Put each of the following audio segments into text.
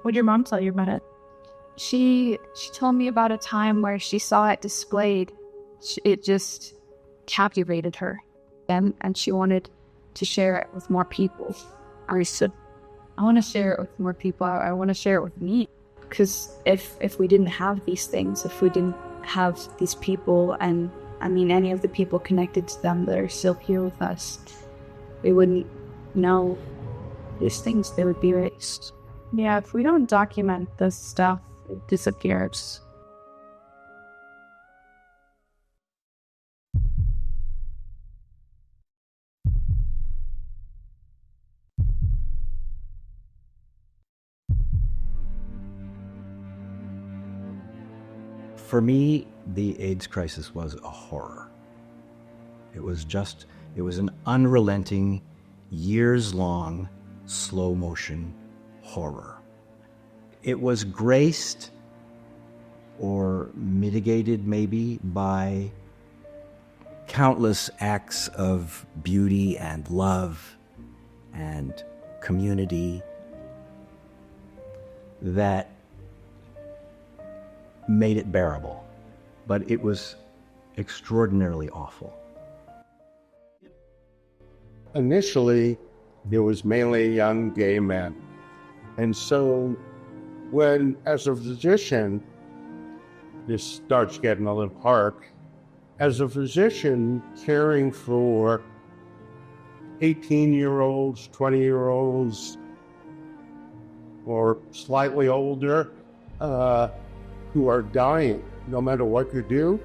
What did your mom tell you about it? She told me about a time where she saw it displayed. It just captivated her, and she wanted to share it with more people. I said, I want to share it with more people. I want to share it with me. Because if we didn't have these things, if we didn't have these people, and I mean any of the people connected to them that are still here with us, we wouldn't know these things. They would be erased. Yeah, if we don't document this stuff, it disappears. For me, the AIDS crisis was a horror. It was an unrelenting, years-long, slow-motion horror. It was graced or mitigated maybe by countless acts of beauty and love and community that made it bearable, but it was extraordinarily awful. Initially, there was mainly young gay men. And so when, as a physician, this starts getting a little hard, as a physician caring for 18-year-olds, 20-year-olds, or slightly older, who are dying, no matter what you do,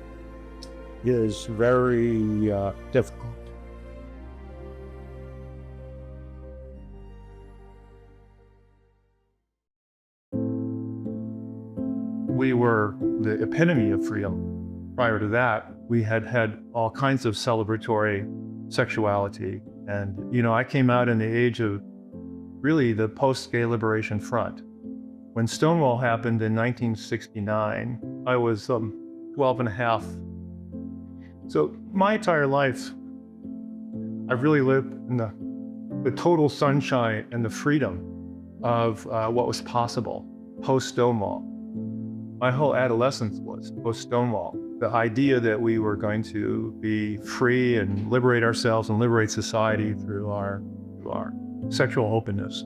is very difficult. We were the epitome of freedom. Prior to that, we had had all kinds of celebratory sexuality. And, I came out in the age of really the post-gay liberation front. When Stonewall happened in 1969, I was 12 and a half. So my entire life, I've really lived in the total sunshine and the freedom of what was possible post-Stonewall. My whole adolescence was post-Stonewall. The idea that we were going to be free and liberate ourselves and liberate society through our sexual openness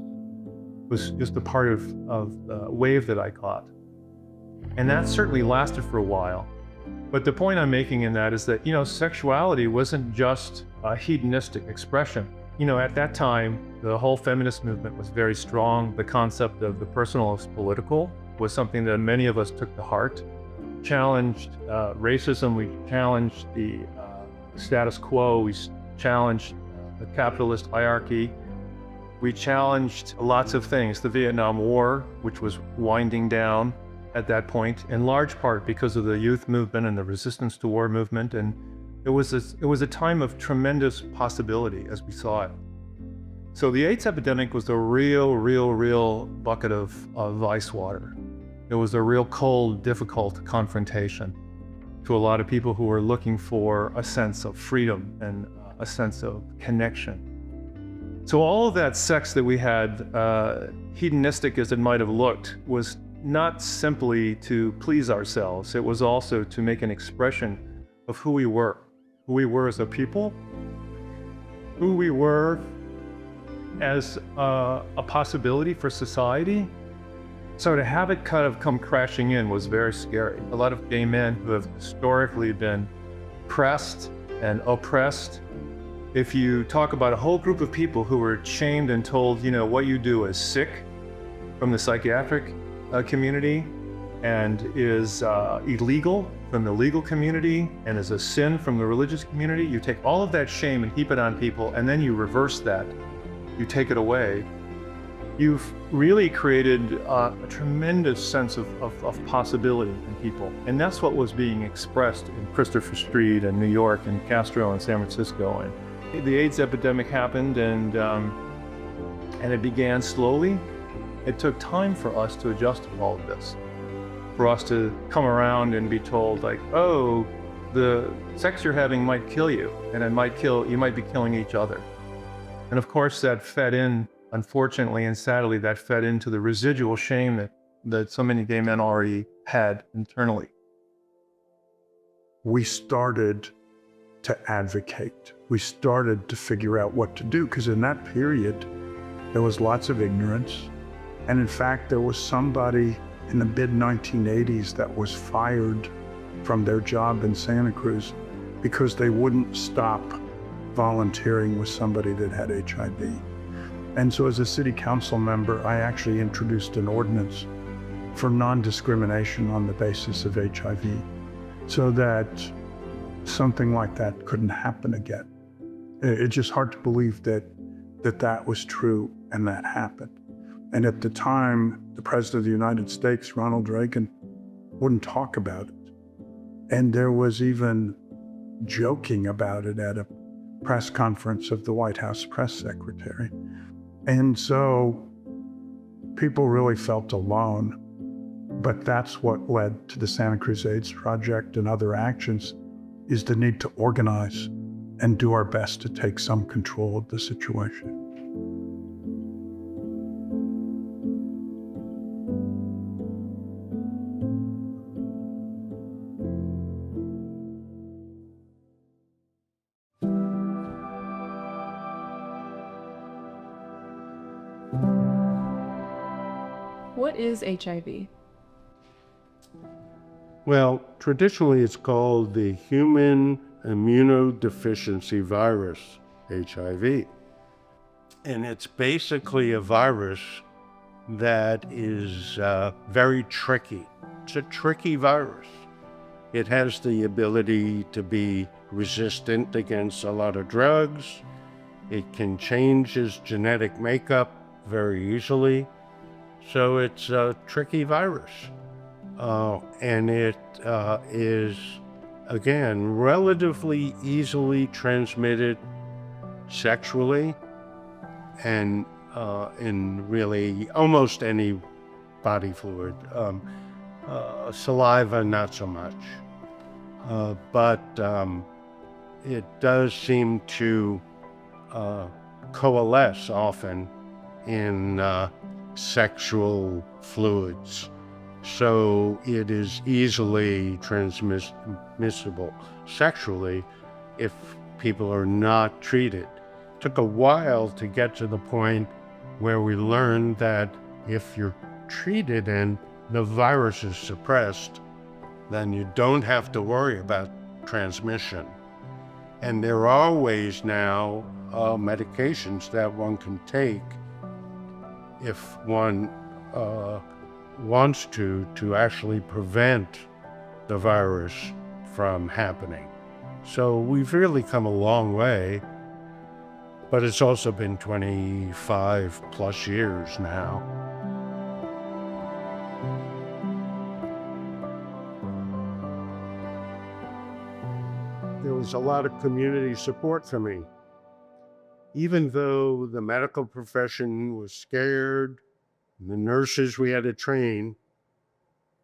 was just a part of the wave that I caught. And that certainly lasted for a while. But the point I'm making in that is that, sexuality wasn't just a hedonistic expression. At that time, the whole feminist movement was very strong. The concept of the personal as political was something that many of us took to heart. Challenged racism, we challenged the status quo, we challenged the capitalist hierarchy. We challenged lots of things. The Vietnam War, which was winding down at that point, in large part because of the youth movement and the resistance to war movement. And it was a time of tremendous possibility as we saw it. So the AIDS epidemic was a real bucket of ice water. It was a real cold, difficult confrontation to a lot of people who were looking for a sense of freedom and a sense of connection. So all of that sex that we had, hedonistic as it might have looked, was not simply to please ourselves. It was also to make an expression of who we were as a people, who we were as a possibility for society. So to have it kind of come crashing in was very scary. A lot of gay men who have historically been pressed and oppressed. If you talk about a whole group of people who were shamed and told, what you do is sick from the psychiatric community and is illegal from the legal community and is a sin from the religious community, you take all of that shame and heap it on people, and then you reverse that. You take it away. You've really created a tremendous sense of possibility in people. And that's what was being expressed in Christopher Street and New York and Castro and San Francisco. And the AIDS epidemic happened, and it began slowly. It took time for us to adjust to all of this, for us to come around and be told, like, oh, the sex you're having might kill you, and you might be killing each other. And of course, that fed in unfortunately and sadly, that fed into the residual shame that so many gay men already had internally. We started to advocate. We started to figure out what to do, because in that period, there was lots of ignorance. And in fact, there was somebody in the mid-1980s that was fired from their job in Santa Cruz because they wouldn't stop volunteering with somebody that had HIV. And so as a city council member, I actually introduced an ordinance for non-discrimination on the basis of HIV, so that something like that couldn't happen again. It's just hard to believe that was true and that happened. And at the time, the President of the United States, Ronald Reagan, wouldn't talk about it. And there was even joking about it at a press conference of the White House press secretary. And so people really felt alone. But that's what led to the Santa Cruz AIDS Project and other actions, is the need to organize and do our best to take some control of the situation. What is HIV? Well, traditionally it's called the human immunodeficiency virus, HIV. And it's basically a virus that is very tricky. It's a tricky virus. It has the ability to be resistant against a lot of drugs. It can change its genetic makeup very easily. So it's a tricky virus. And it is, again, relatively easily transmitted sexually and in really almost any body fluid. Saliva, not so much. But it does seem to coalesce often in sexual fluids. So it is easily transmissible sexually if people are not treated. It took a while to get to the point where we learned that if you're treated and the virus is suppressed, then you don't have to worry about transmission. And there are ways now, medications that one can take if one wants to actually prevent the virus from happening. So we've really come a long way, but it's also been 25 plus years now. There was a lot of community support for me. Even though the medical profession was scared, the nurses we had to train,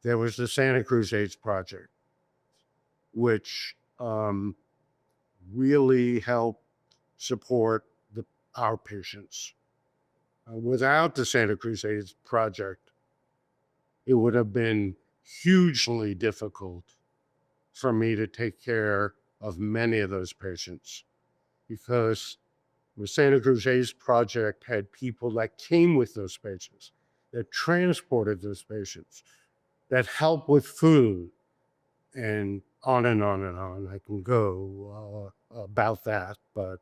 there was the Santa Cruz AIDS Project, which really helped support our patients. Without the Santa Cruz AIDS Project, it would have been hugely difficult for me to take care of many of those patients, because the Santa Cruz AIDS Project had people that came with those patients, that transported those patients, that helped with food, and on and on and on. I can go about that, but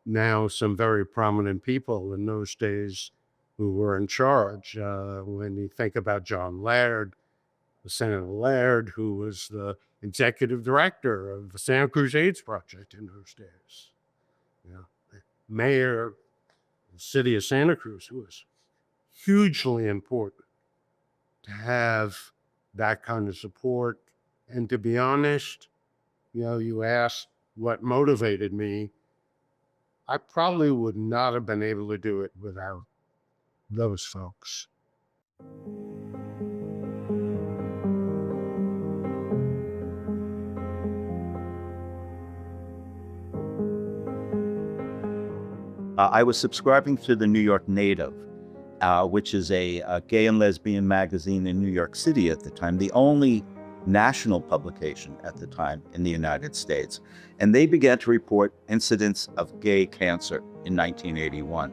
now some very prominent people in those days who were in charge. When you think about John Laird, Senator Laird, who was the executive director of the Santa Cruz AIDS Project in those days. The mayor of the city of Santa Cruz, who was hugely important to have that kind of support. And to be honest, you asked what motivated me. I probably would not have been able to do it without those folks. I was subscribing to the New York Native, which is a gay and lesbian magazine in New York City at the time, the only national publication at the time in the United States. And they began to report incidents of gay cancer in 1981,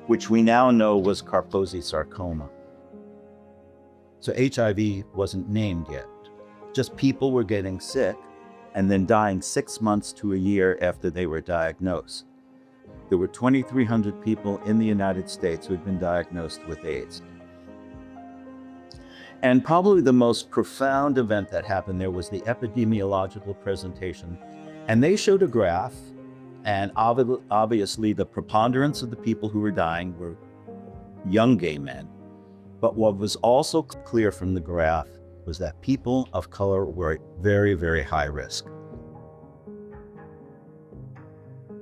which we now know was Kaposi sarcoma. So HIV wasn't named yet. Just people were getting sick and then dying 6 months to a year after they were diagnosed. There were 2,300 people in the United States who had been diagnosed with AIDS. And probably the most profound event that happened there was the epidemiological presentation. And they showed a graph, and obviously the preponderance of the people who were dying were young gay men. But what was also clear from the graph was that people of color were at very, very high risk.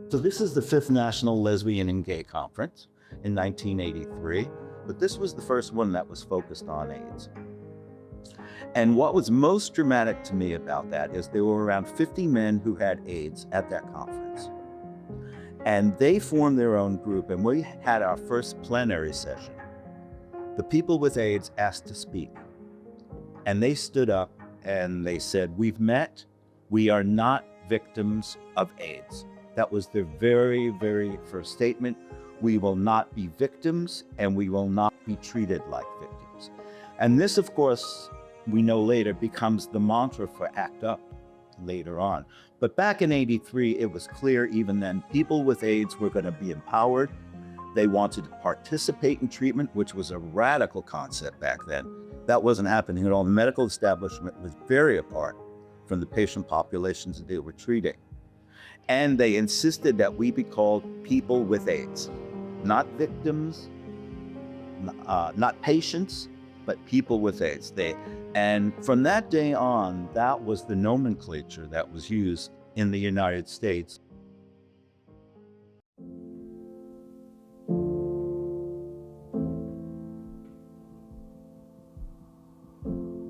So this is the 5th National Lesbian and Gay Conference in 1983, but this was the first one that was focused on AIDS. And what was most dramatic to me about that is there were around 50 men who had AIDS at that conference. And they formed their own group, and we had our first plenary session. The people with AIDS asked to speak, and they stood up and they said, "We've met, we are not victims of AIDS." That was their very, very first statement. We will not be victims, and we will not be treated like victims. And this, of course, we know later becomes the mantra for ACT UP later on. But back in '83, it was clear even then, people with AIDS were going to be empowered. They wanted to participate in treatment, which was a radical concept back then. That wasn't happening at all. The medical establishment was very apart from the patient populations that they were treating. And they insisted that we be called people with AIDS, not victims, not patients, but people with AIDS. And from that day on, that was the nomenclature that was used in the United States.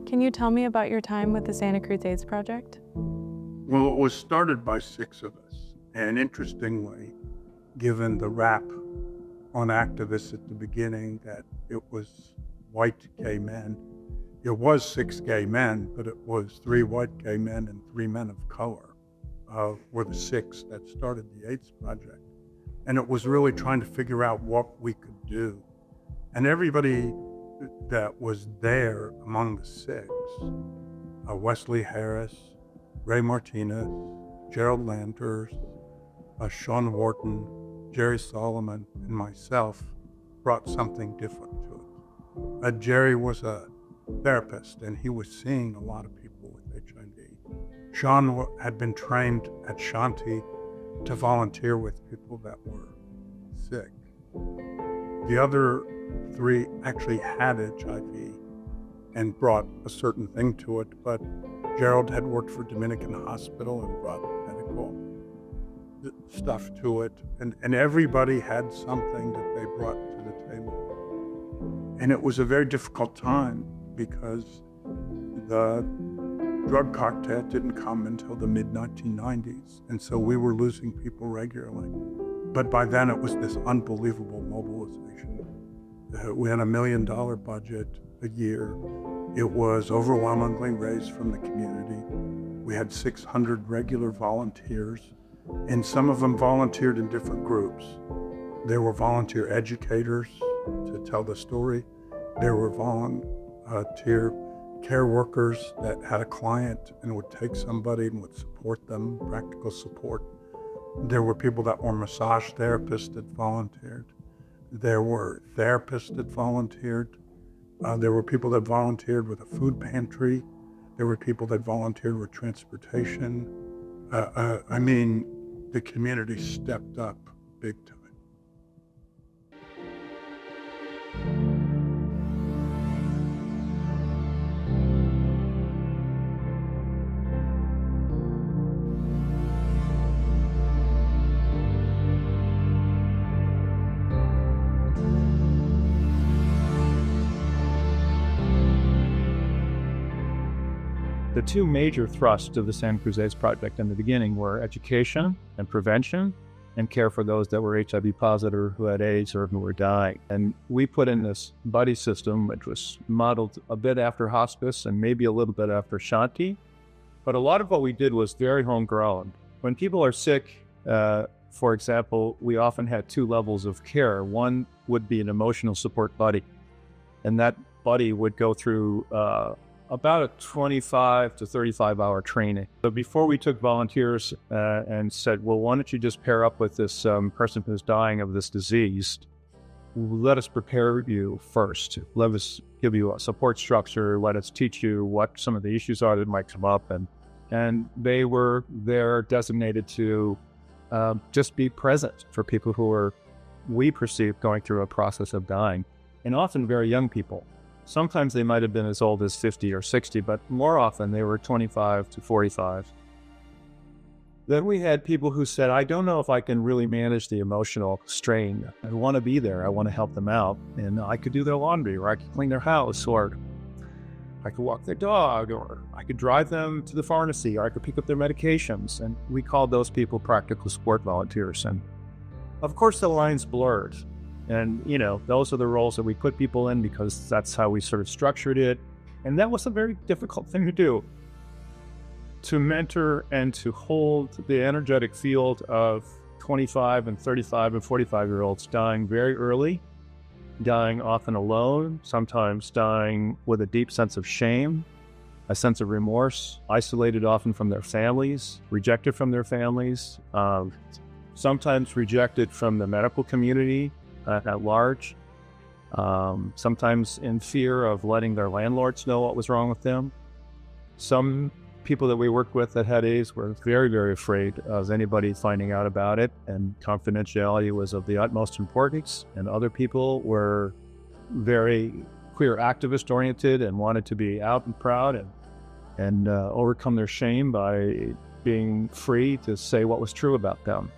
Can you tell me about your time with the Santa Cruz AIDS Project? Well, it was started by 6 of us. And interestingly, given the rap on activists at the beginning that it was white gay men, it was 6 gay men, but it was 3 white gay men and 3 men of color were the 6 that started the AIDS Project. And it was really trying to figure out what we could do. And everybody that was there among the 6, Wesley Harris, Ray Martinez, Gerald Landers, Sean Wharton, Jerry Solomon, and myself brought something different to it. Jerry was a therapist, and he was seeing a lot of people with HIV. Sean had been trained at Shanti to volunteer with people that were sick. The other 3 actually had HIV and brought a certain thing to it, but Gerald had worked for Dominican Hospital and brought medical stuff to it, and everybody had something that they brought to the table. And it was a very difficult time because the drug cocktail didn't come until the mid-1990s, and so we were losing people regularly. But by then it was this unbelievable mobilization. We had $1 million budget a year. It was overwhelmingly raised from the community. We had 600 regular volunteers, and some of them volunteered in different groups. There were volunteer educators to tell the story. There were volunteer care workers that had a client and would take somebody and would support them, practical support. There were people that were massage therapists that volunteered. There were therapists that volunteered. There were people that volunteered with a food pantry. There were people that volunteered with transportation. I mean, the community stepped up big time. The 2 major thrusts of the Santa Cruz AIDS Project in the beginning were education and prevention, and care for those that were HIV positive, who had AIDS, or who were dying. And we put in this buddy system, which was modeled a bit after hospice and maybe a little bit after Shanti. But a lot of what we did was very homegrown. When people are sick, for example, we often had two levels of care. One would be an emotional support buddy, and that buddy would go through about a 25 to 35 hour training. So before we took volunteers and said, well, why don't you just pair up with this person who's dying of this disease? Let us prepare you first. Let us give you a support structure. Let us teach you what some of the issues are that might come up. And they were there designated to just be present for people who were, we perceive, going through a process of dying, and often very young people. Sometimes they might have been as old as 50 or 60, but more often they were 25 to 45. Then we had people who said, I don't know if I can really manage the emotional strain. I want to be there. I want to help them out. And I could do their laundry, or I could clean their house, or I could walk their dog, or I could drive them to the pharmacy, or I could pick up their medications. And we called those people practical support volunteers. And of course, the lines blurred. And, you know, those are the roles that we put people in because that's how we sort of structured it. And that was a very difficult thing to do, to mentor and to hold the energetic field of 25 and 35 and 45-year-olds dying very early, dying often alone, sometimes dying with a deep sense of shame, a sense of remorse, isolated often from their families, rejected from their families, sometimes rejected from the medical community at large, sometimes in fear of letting their landlords know what was wrong with them. Some people that we worked with that had AIDS were very, very afraid of anybody finding out about it, and confidentiality was of the utmost importance. And other people were very queer activist oriented and wanted to be out and proud and overcome their shame by being free to say what was true about them.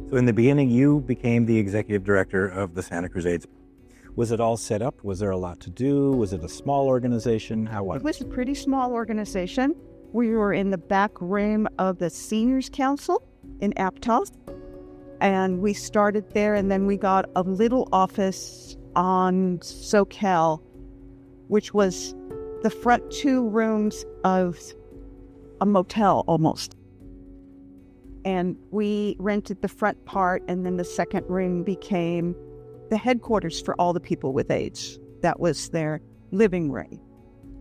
So in the beginning, you became the executive director of the Santa Cruz AIDS. Was it all set up? Was there a lot to do? Was it a small organization? How was it? It was a pretty small organization. We were in the back room of the Seniors Council in Aptos, and we started there, and then we got a little office on SoCal, which was the front two rooms of a motel almost. And we rented the front part, and then the second room became the headquarters for all the people with AIDS. That was their living room.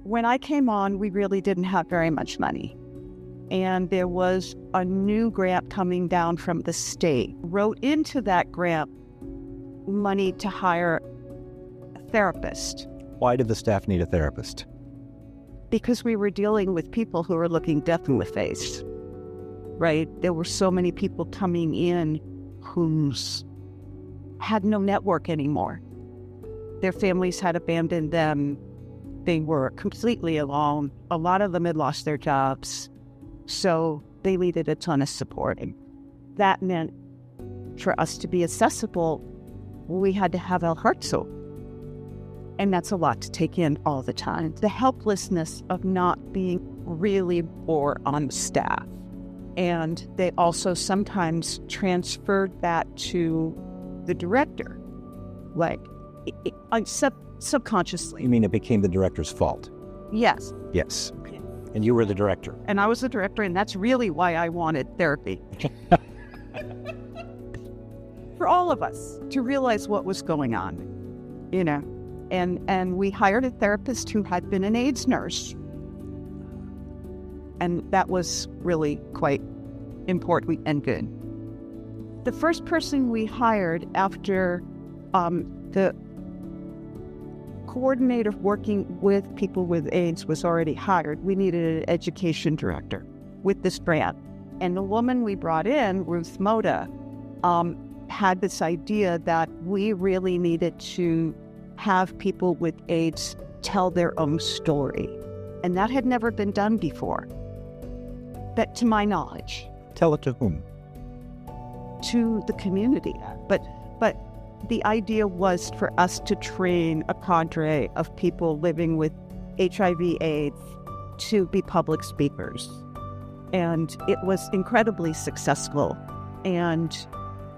When I came on, we really didn't have very much money. And there was a new grant coming down from the state. Wrote into that grant money to hire a therapist. Why did the staff need a therapist? Because we were dealing with people who were looking death in the face. Right? There were so many people coming in who had no network anymore. Their families had abandoned them. They were completely alone. A lot of them had lost their jobs. So they needed a ton of support. And that meant for us to be accessible, we had to have El Hartzo. And that's a lot to take in all the time. The helplessness of not being really more on staff. And they also sometimes transferred that to the director, like subconsciously. You mean it became the director's fault? Yes. Yes. And you were the director. And I was the director, and that's really why I wanted therapy. For all of us to realize what was going on, you know. And we hired a therapist who had been an AIDS nurse. And that was really quite important and good. The first person we hired after the coordinator working with people with AIDS was already hired, we needed an education director with this grant. And the woman we brought in, Ruth Moda, had this idea that we really needed to have people with AIDS tell their own story. And that had never been done before, but to my knowledge, Tell it to whom? to the community. But the idea was for us to train a cadre of people living with HIV/AIDS to be public speakers. And it was incredibly successful. And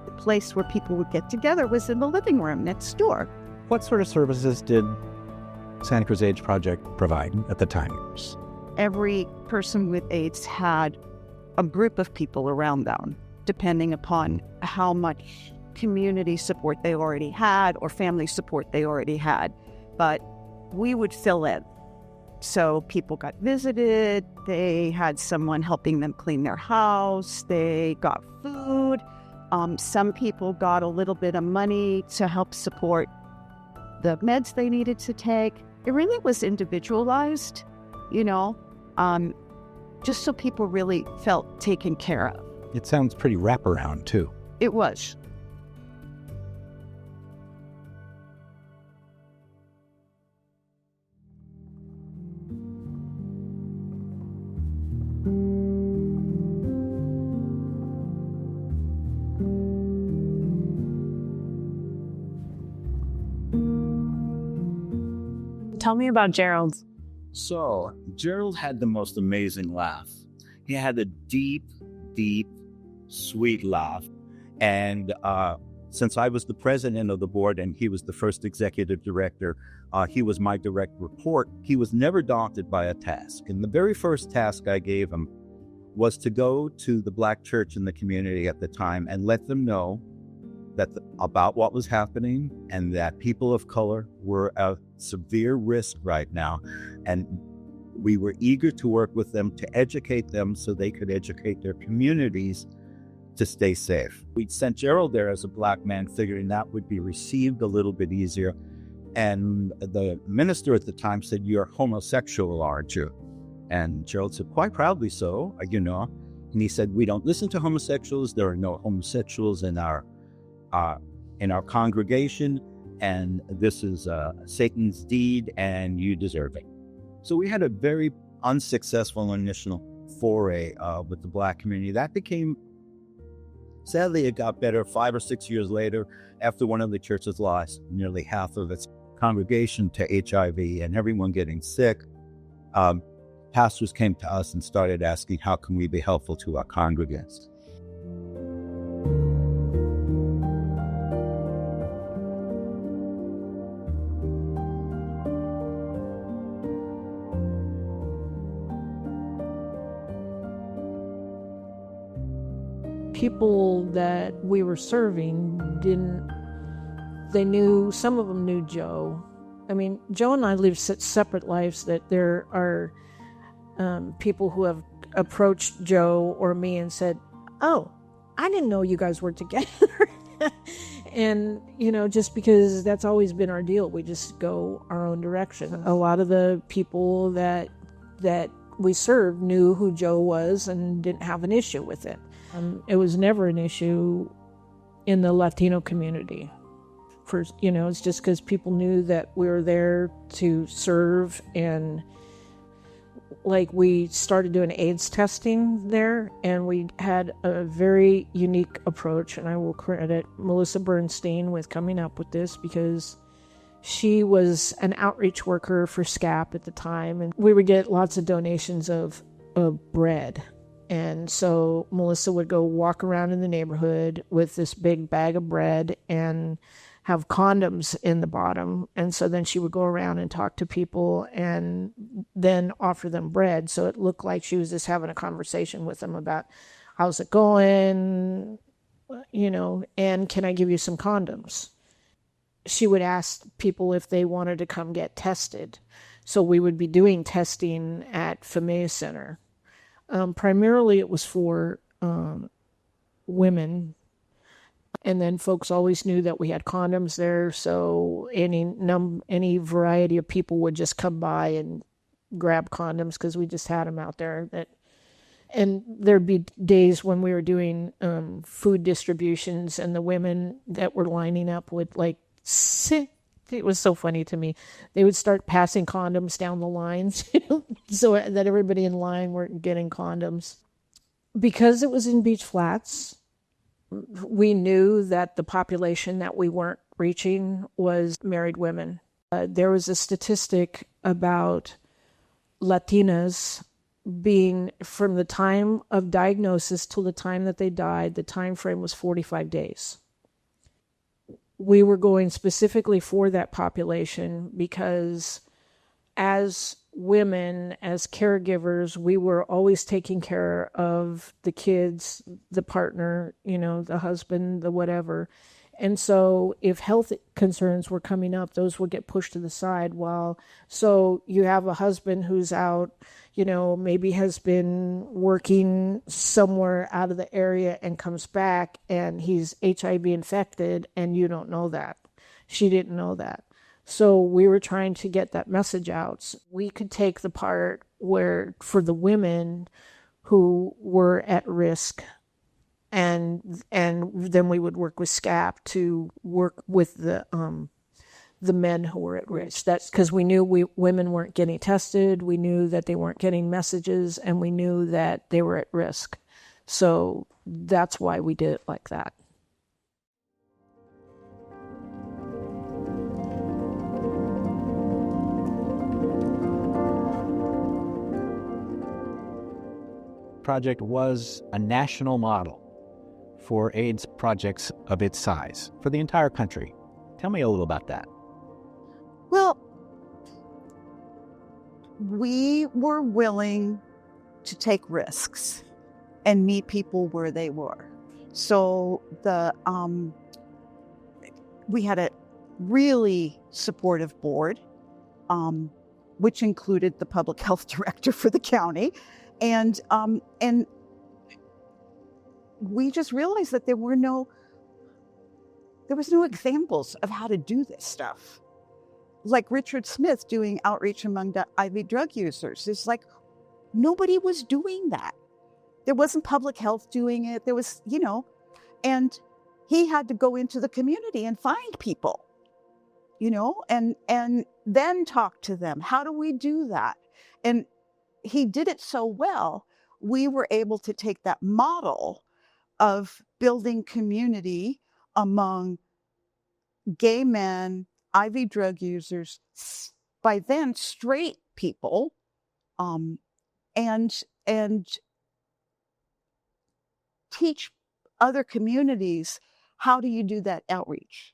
the place where people would get together was in the living room next door. What sort of services did Santa Cruz AIDS Project provide at the time? Every person with AIDS had a group of people around them, depending upon how much community support they already had or family support they already had. But we would fill in. So people got visited, they had someone helping them clean their house, they got food. Some people got a little bit of money to help support the meds they needed to take. It really was individualized, just so people really felt taken care of. It sounds pretty wraparound, too. It was. Tell me about Gerald. So, Gerald had the most amazing laugh. He had a deep, deep, sweet laugh. And since I was the president of the board and he was the first executive director, he was my direct report. He was never daunted by a task. And the very first task I gave him was to go to the Black church in the community at the time and let them know about what was happening and that people of color were at severe risk right now. And we were eager to work with them to educate them so they could educate their communities to stay safe. We'd sent Gerald there as a Black man, figuring that would be received a little bit easier. And the minister at the time said, "You're homosexual, aren't you?" And Gerald said, "Quite proudly so, And he said, "We don't listen to homosexuals. There are no homosexuals in our congregation, and this is Satan's deed, and you deserve it." So we had a very unsuccessful initial foray with the Black community. That became, sadly, it got better 5 or 6 years later after one of the churches lost nearly half of its congregation to HIV and everyone getting sick. Pastors came to us and started asking, how can we be helpful to our congregants? People that we were serving some of them knew Joe. I mean, Joe and I lived such separate lives that there are people who have approached Joe or me and said, "Oh, I didn't know you guys were together." And, just because that's always been our deal, we just go our own direction. A lot of the people that we served knew who Joe was and didn't have an issue with it. It was never an issue in the Latino community. It's just because people knew that we were there to serve, and we started doing AIDS testing there, and we had a very unique approach, and I will credit Melissa Bernstein with coming up with this because she was an outreach worker for SCAP at the time, and we would get lots of donations of bread. And so Melissa would go walk around in the neighborhood with this big bag of bread and have condoms in the bottom. And so then she would go around and talk to people and then offer them bread. So it looked like she was just having a conversation with them about, how's it going, and can I give you some condoms? She would ask people if they wanted to come get tested. So we would be doing testing at Familia Center. Primarily it was for women, and then folks always knew that we had condoms there, so any variety of people would just come by and grab condoms because we just had them out there. And there'd be days when we were doing food distributions, and the women that were lining up would sit It was so funny to me. They would start passing condoms down the lines so that everybody in line weren't getting condoms. Because it was in Beach Flats, we knew that the population that we weren't reaching was married women. There was a statistic about Latinas being, from the time of diagnosis till the time that they died, the time frame was 45 days. We were going specifically for that population because as women, as caregivers, we were always taking care of the kids, the partner, the husband, the whatever. And so if health concerns were coming up, those would get pushed to the side. So you have a husband who's out, maybe has been working somewhere out of the area and comes back and he's HIV infected and you don't know that. She didn't know that. So we were trying to get that message out. We could take the part where for the women who were at risk, and then we would work with SCAP to work with the men who were at risk. That's because we knew women weren't getting tested, we knew that they weren't getting messages, and we knew that they were at risk. So that's why we did it like that. Project was a national model for AIDS projects of its size for the entire country. Tell me a little about that. Well, we were willing to take risks and meet people where they were. So we had a really supportive board, which included the public health director for the county, and we just realized that there was no examples of how to do this stuff. Like Richard Smith doing outreach among the IV drug users. It's like nobody was doing that. There wasn't public health doing it. There was, and he had to go into the community and find people, and then talk to them. How do we do that? And he did it so well, we were able to take that model of building community among gay men, IV drug users, by then straight people, and teach other communities how do you do that outreach.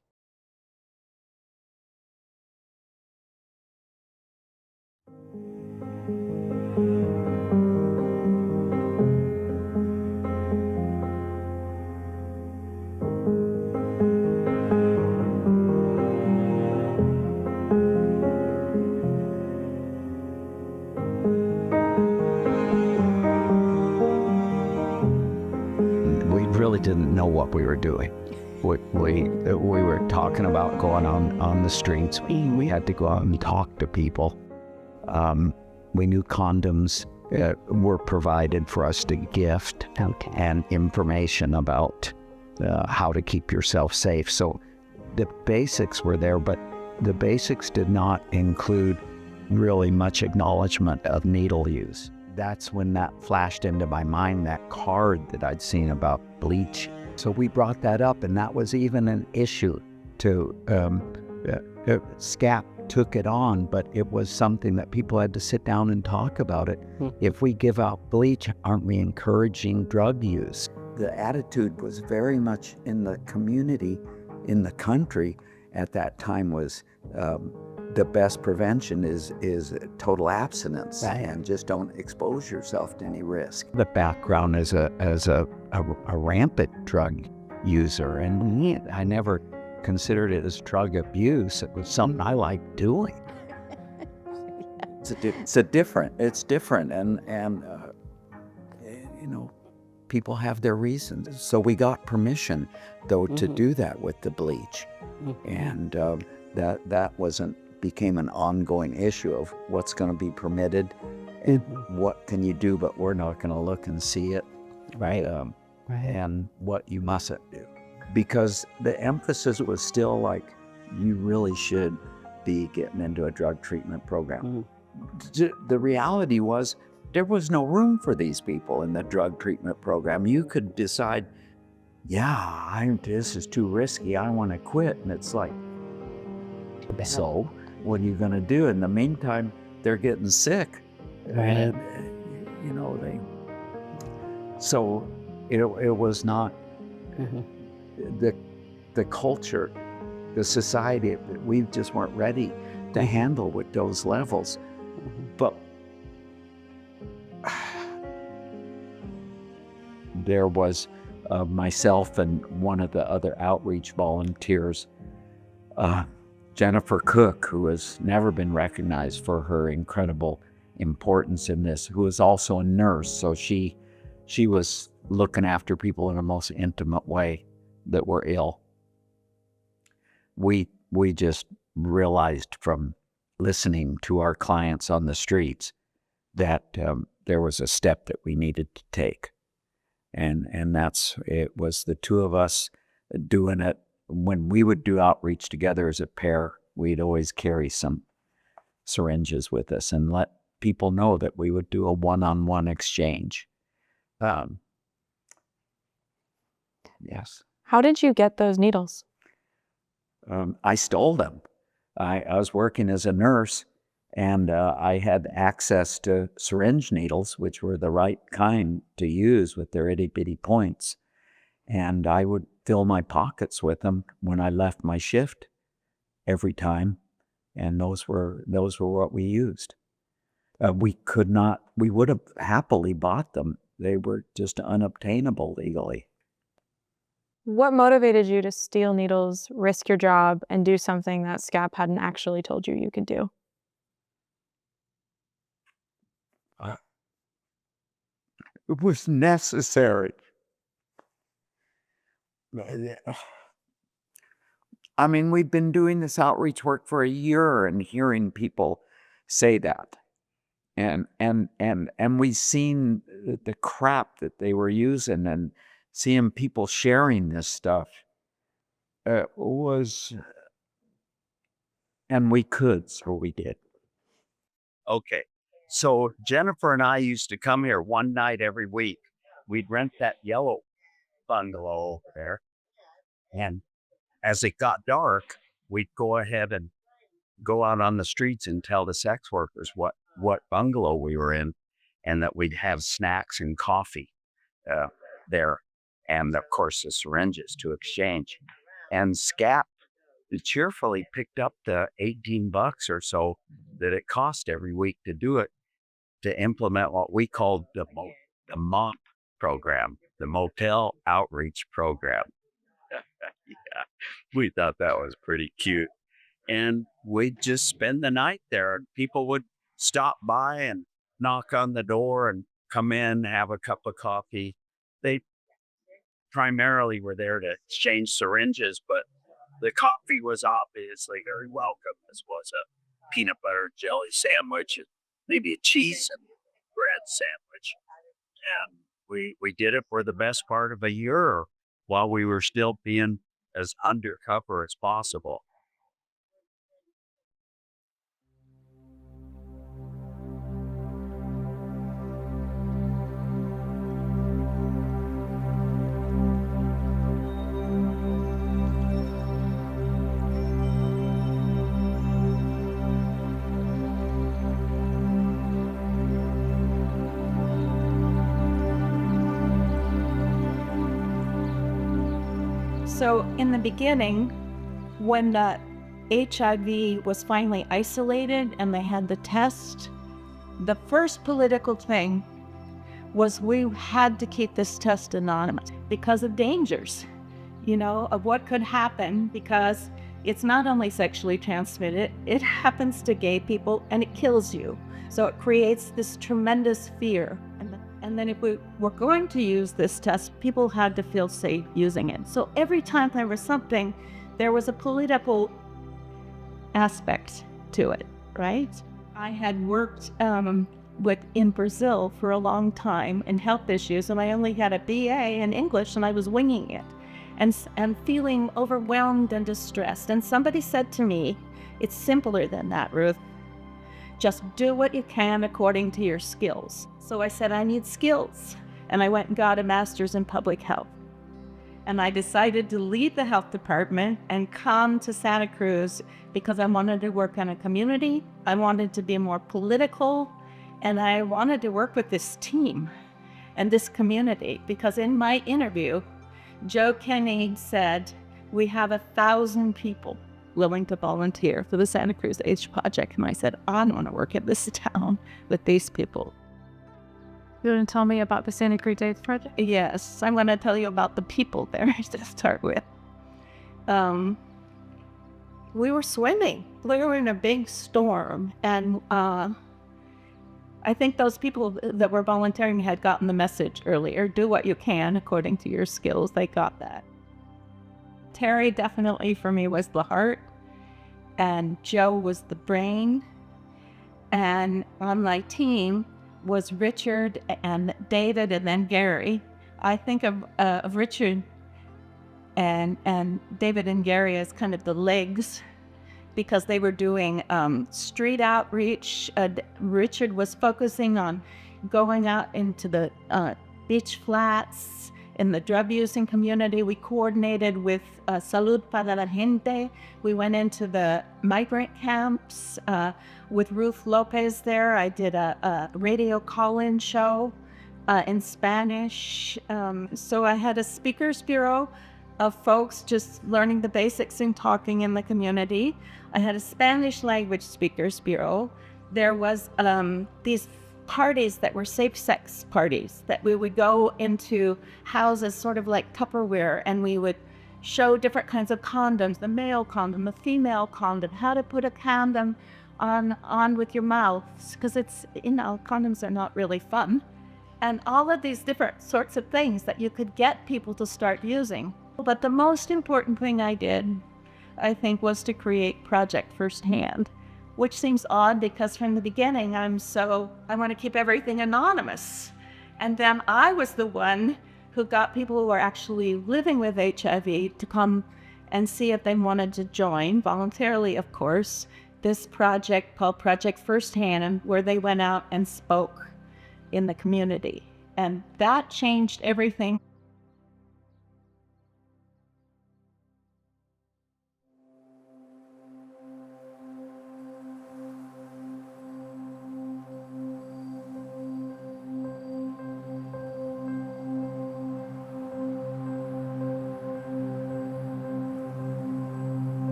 Really didn't know what we were doing. We were talking about going on the streets. We had to go out and talk to people. We knew condoms were provided for us to gift and information about how to keep yourself safe. So the basics were there, but the basics did not include really much acknowledgement of needle use. That's when that flashed into my mind, that card that I'd seen about bleach. So we brought that up, and that was even an issue to SCAP took it on, but it was something that people had to sit down and talk about it. If we give out bleach, aren't we encouraging drug use? The attitude was very much in the community, in the country at that time was the best prevention is total abstinence, and just don't expose yourself to any risk. The background as a rampant drug user, and I never considered it as drug abuse. It was something I liked doing. It's different, and people have their reasons. So we got permission, though, to do that with the bleach, and that became an ongoing issue of what's going to be permitted and what can you do, but we're not going to look and see it, and what you mustn't do. Because the emphasis was still like, you really should be getting into a drug treatment program. The reality was there was no room for these people in the drug treatment program. You could decide, this is too risky, I want to quit. And it's like, so what are you going to do? In the meantime, they're getting sick. And, so it was not the culture, the society, we just weren't ready to handle with those levels. But there was myself and one of the other outreach volunteers, Jennifer Cook, who has never been recognized for her incredible importance in this, who is also a nurse. So she was looking after people in a most intimate way that were ill. We just realized from listening to our clients on the streets that there was a step that we needed to take. And it was the two of us doing it. When we would do outreach together as a pair, we'd always carry some syringes with us and let people know that we would do a one-on-one exchange. Yes. How did you get those needles? I stole them. I was working as a nurse, and I had access to syringe needles, which were the right kind to use with their itty-bitty points. And I would fill my pockets with them when I left my shift every time, and those were what we used. We would have happily bought them. They were just unobtainable legally. What motivated you to steal needles, risk your job, and do something that SCAP hadn't actually told you could do? It was necessary. I mean, we've been doing this outreach work for a year and hearing people say that. And we've seen the crap that they were using and seeing people sharing this stuff. And we could, so we did. Okay, so Jennifer and I used to come here one night every week. We'd rent that yellow bungalow over there. And as it got dark, we'd go ahead and go out on the streets and tell the sex workers what bungalow we were in, and that we'd have snacks and coffee there. And of course the syringes to exchange. And SCAP cheerfully picked up the $18 or so that it cost every week to do it, to implement what we called the MOP program, the Motel Outreach Program. Yeah, we thought that was pretty cute. And we'd just spend the night there. People would stop by and knock on the door and come in, have a cup of coffee. They primarily were there to exchange syringes, but the coffee was obviously very welcome, as was a peanut butter and jelly sandwich, and maybe a cheese and bread sandwich. And we did it for the best part of a year while we were still being as undercover as possible. So in the beginning, when the HIV was finally isolated and they had the test, the first political thing was we had to keep this test anonymous because of dangers, of what could happen, because it's not only sexually transmitted, it happens to gay people and it kills you. So it creates this tremendous fear. And then if we were going to use this test, people had to feel safe using it. So every time there was something, there was a political aspect to it, right? I had worked in Brazil for a long time in health issues, and I only had a BA in English, and I was winging it. and feeling overwhelmed and distressed. And somebody said to me, it's simpler than that, Ruth. Just do what you can according to your skills. So I said, I need skills. And I went and got a master's in public health. And I decided to leave the health department and come to Santa Cruz because I wanted to work in a community. I wanted to be more political, and I wanted to work with this team and this community, because in my interview, Joe Kenny said, we have 1,000 people willing to volunteer for the Santa Cruz AIDS Project. And I said, I don't want to work in this town with these people. You want to tell me about the Santa Cruz AIDS Project? Yes, I'm going to tell you about the people there to start with. We were swimming. We were in a big storm, and I think those people that were volunteering had gotten the message earlier. Do what you can according to your skills. They got that. Terry definitely for me was the heart, and Joe was the brain, and on my team was Richard and David and then Gary. I think of Richard and David and Gary as kind of the legs, because they were doing street outreach. Richard was focusing on going out into the beach flats in the drug-using community. We coordinated with Salud para la Gente. We went into the migrant camps with Ruth Lopez there. I did a radio call-in show in Spanish. So I had a speakers bureau of folks just learning the basics and talking in the community. I had a Spanish language speakers bureau. There was these parties that were safe-sex parties that we would go into houses sort of like Tupperware, and we would show different kinds of condoms, the male condom, the female condom, how to put a condom on with your mouth, because it's, condoms are not really fun. And all of these different sorts of things that you could get people to start using. But the most important thing I did, I think, was to create Project Firsthand, which seems odd because from the beginning I want to keep everything anonymous. And then I was the one who got people who are actually living with HIV to come and see if they wanted to join, voluntarily of course, this project called Project Firsthand, where they went out and spoke in the community. And that changed everything.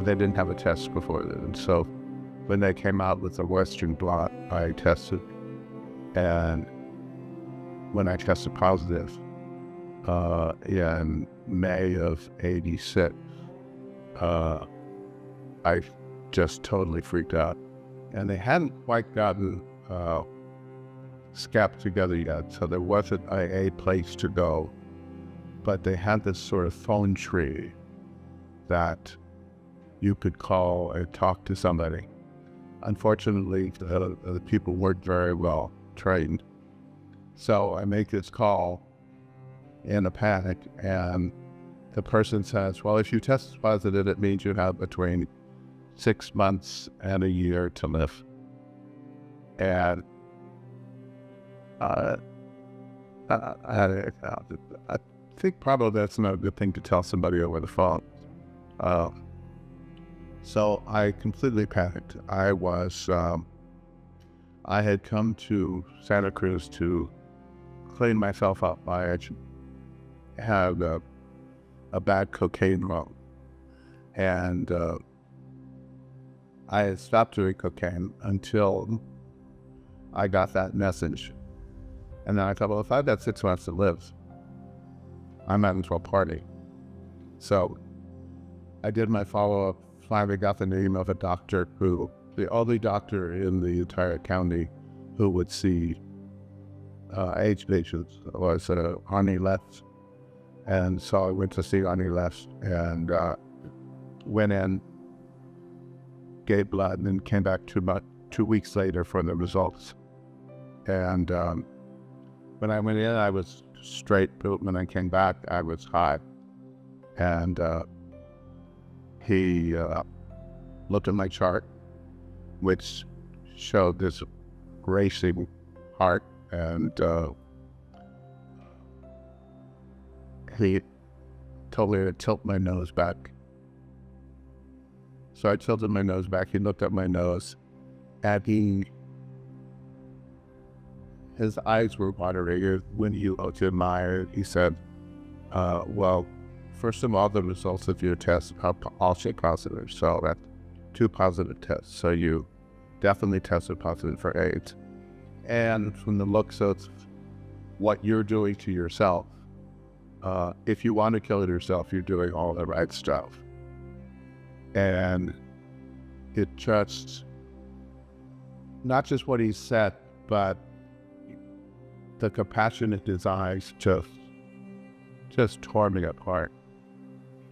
They didn't have a test before that. And so when they came out with the Western blot, I tested. And when I tested positive in May of '86, I just totally freaked out. And they hadn't quite gotten SCAP together yet, so there wasn't a place to go. But they had this sort of phone tree that you could call and talk to somebody. Unfortunately, the people weren't very well trained. So I make this call in a panic, and the person says, well, if you test positive, it means you have between 6 months and a year to live. And I think probably that's not a good thing to tell somebody over the phone. So I completely panicked. I had come to Santa Cruz to clean myself up. I had a bad cocaine run, and I had stopped doing cocaine until I got that message. And then I thought, well, if I've got 6 months to live, I might as well party. So I did my follow-up. Finally got the name of a doctor the only doctor in the entire county who would see AIDS patients was Arnie Letts. And so I went to see on he left and went in, gave blood, and then came back about 2 weeks later for the results. And when I went in, I was straight, but when I came back, I was high. And he looked at my chart, which showed this racing heart, and he told me to tilt my nose back. So I tilted my nose back. He looked at my nose, and his eyes were watering when he looked at mine. He said, well, first of all, the results of your test are also positive. So that's 2 positive tests. So you definitely tested positive for AIDS. And from the looks of what you're doing to yourself, if you want to kill yourself, you're doing all the right stuff. And it just, not just what he said, but the compassionate designs just tore me apart.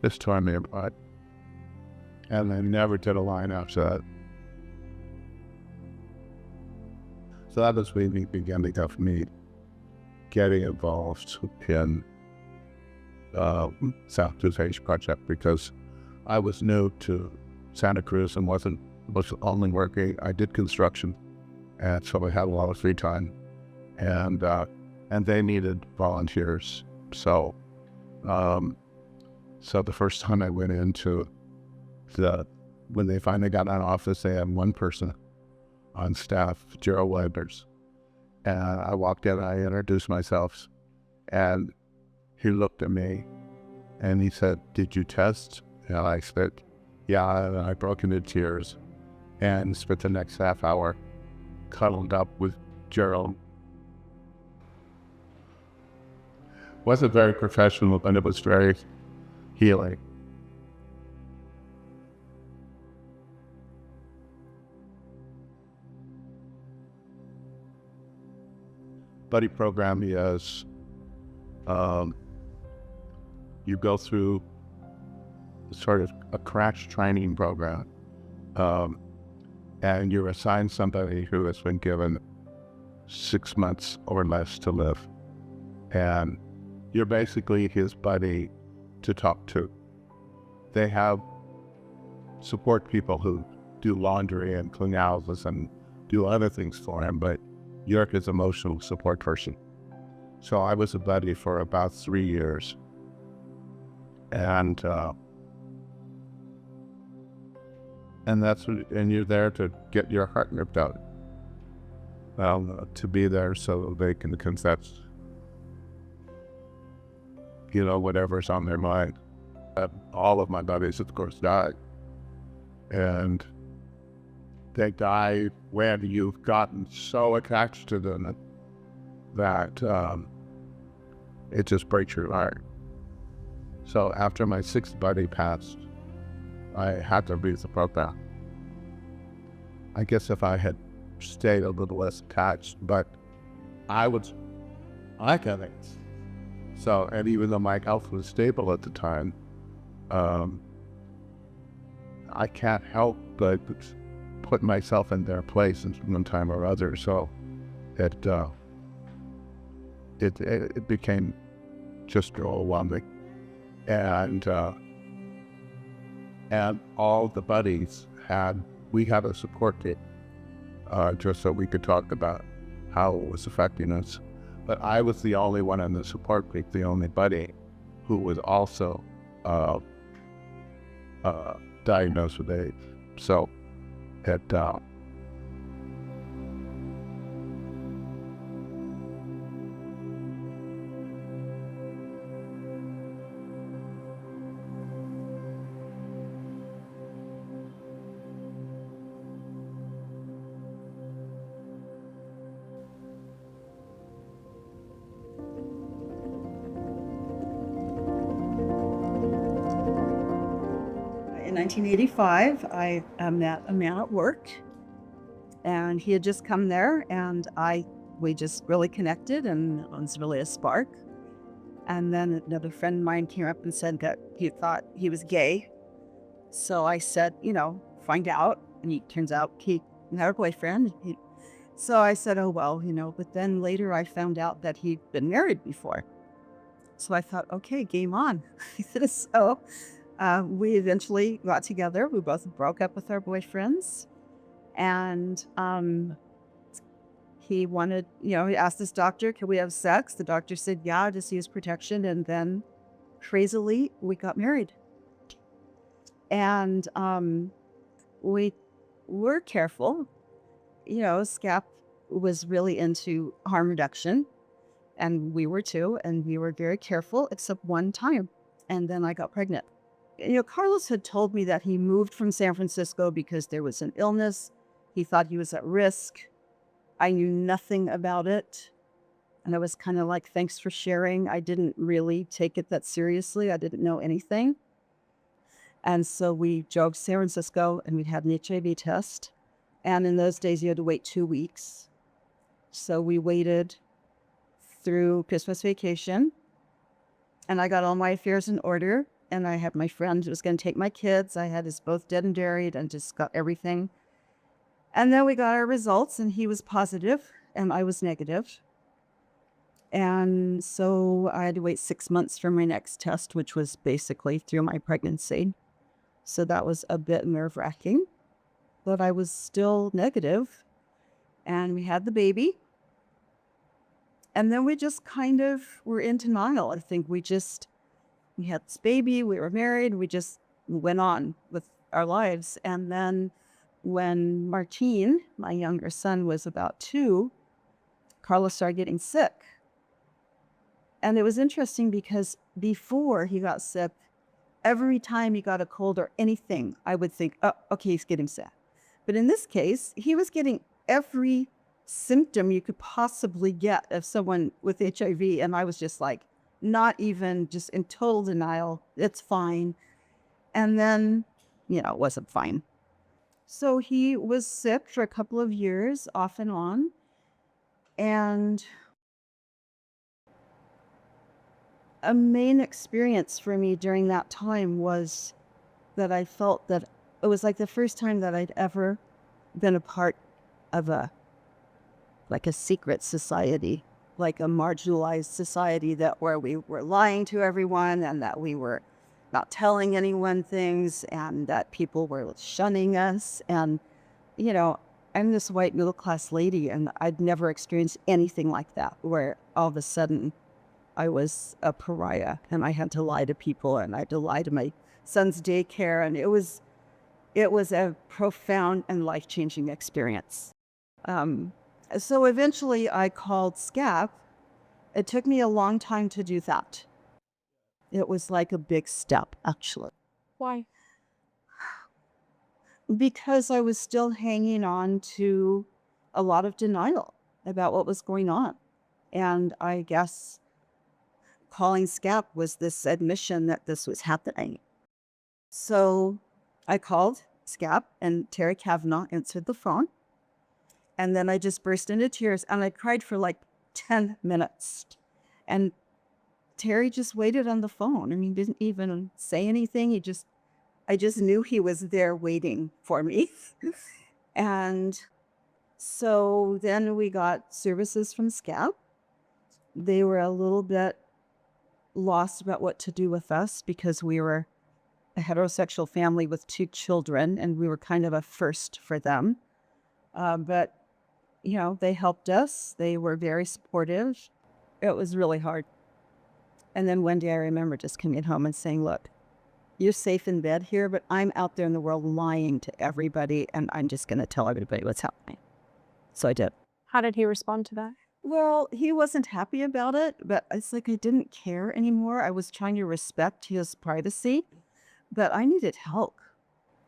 Just tore me apart. And I never did a line after that. So that was really the beginning of me getting involved in Santa Cruz project, because I was new to Santa Cruz and was only working. I did construction, and so I had a lot of free time, and they needed volunteers. So, so the first time I went into when they finally got an office, they had one person on staff, Gerald Webers, and I walked in. I introduced myself, and he looked at me, and he said, "Did you test?" And I said, "Yeah," and I broke into tears and spent the next half hour cuddled up with Gerald. Wasn't very professional, but it was very healing. Buddy program is you go through sort of a crash training program, and you're assigned somebody who has been given 6 months or less to live, and you're basically his buddy to talk to. They have support people who do laundry and clean houses and do other things for him, but you're his emotional support person. So I was a buddy for about 3 years, and that's what, and you're there to get your heart ripped out. Well, to be there so they can confess, whatever's on their mind. All of my buddies, of course, died, and they die when you've gotten so attached to them that it just breaks your heart. So after my 6th buddy passed, I had to leave the program. I guess if I had stayed a little less attached, but I couldn't. So, and even though my health was stable at the time, I can't help but put myself in their place in one time or other. So it became just overwhelming. And all the buddies we had a support team, just so we could talk about how it was affecting us. But I was the only one in the support group, the only buddy who was also diagnosed with AIDS. So it In 1985, I met a man at work, and he had just come there, and we just really connected, and it was really a spark. And then another friend of mine came up and said that he thought he was gay. So I said, find out. And it turns out he had a boyfriend. So I said, oh, well, but then later I found out that he'd been married before. So I thought, okay, game on. So we eventually got together. We both broke up with our boyfriends. And he wanted, he asked his doctor, can we have sex? The doctor said, yeah, just use protection. And then crazily, we got married. And we were careful. SCAP was really into harm reduction, and we were too, and we were very careful, except one time. And then I got pregnant. Carlos had told me that he moved from San Francisco because there was an illness. He thought he was at risk. I knew nothing about it. And I was kind of like, thanks for sharing. I didn't really take it that seriously. I didn't know anything. And so we drove to San Francisco and we had an HIV test. And in those days, you had to wait 2 weeks. So we waited through Christmas vacation. And I got all my affairs in order. And I had my friend who was going to take my kids. I had us both dead and buried and just got everything. And then we got our results, and he was positive and I was negative. And so I had to wait 6 months for my next test, which was basically through my pregnancy. So that was a bit nerve-wracking, but I was still negative. And we had the baby. And then we just kind of were in denial. I think we had this baby, we were married, we just went on with our lives. And then when Martine, my younger son, was about 2, Carlos started getting sick. And it was interesting because before he got sick, every time he got a cold or anything, I would think, oh, okay, he's getting sick. But in this case, he was getting every symptom you could possibly get of someone with HIV. And I was just like, not even, just in total denial. It's fine. And then, it wasn't fine. So he was sick for a couple of years, off and on. And a main experience for me during that time was that I felt that it was like the first time that I'd ever been a part of a secret society, like a marginalized society where we were lying to everyone and that we were not telling anyone things and that people were shunning us. And, I'm this white middle-class lady and I'd never experienced anything like that, where all of a sudden I was a pariah and I had to lie to people and I had to lie to my son's daycare. And it was a profound and life-changing experience. So eventually I called SCAP. It took me a long time to do that. It was like a big step, actually. Why? Because I was still hanging on to a lot of denial about what was going on. And I guess calling SCAP was this admission that this was happening. So I called SCAP and Terry Kavanaugh answered the phone. And then I just burst into tears and I cried for like 10 minutes. And Terry just waited on the phone. I mean, didn't even say anything. I just knew he was there waiting for me. And so then we got services from SCAP. They were a little bit lost about what to do with us because we were a heterosexual family with 2 children and we were kind of a first for them. But, they helped us. They were very supportive. It was really hard. And then one day I remember just coming home and saying, look, you're safe in bed here, but I'm out there in the world lying to everybody, and I'm just going to tell everybody what's happening. So I did. How did he respond to that? Well, he wasn't happy about it, but it's like I didn't care anymore. I was trying to respect his privacy, but I needed help.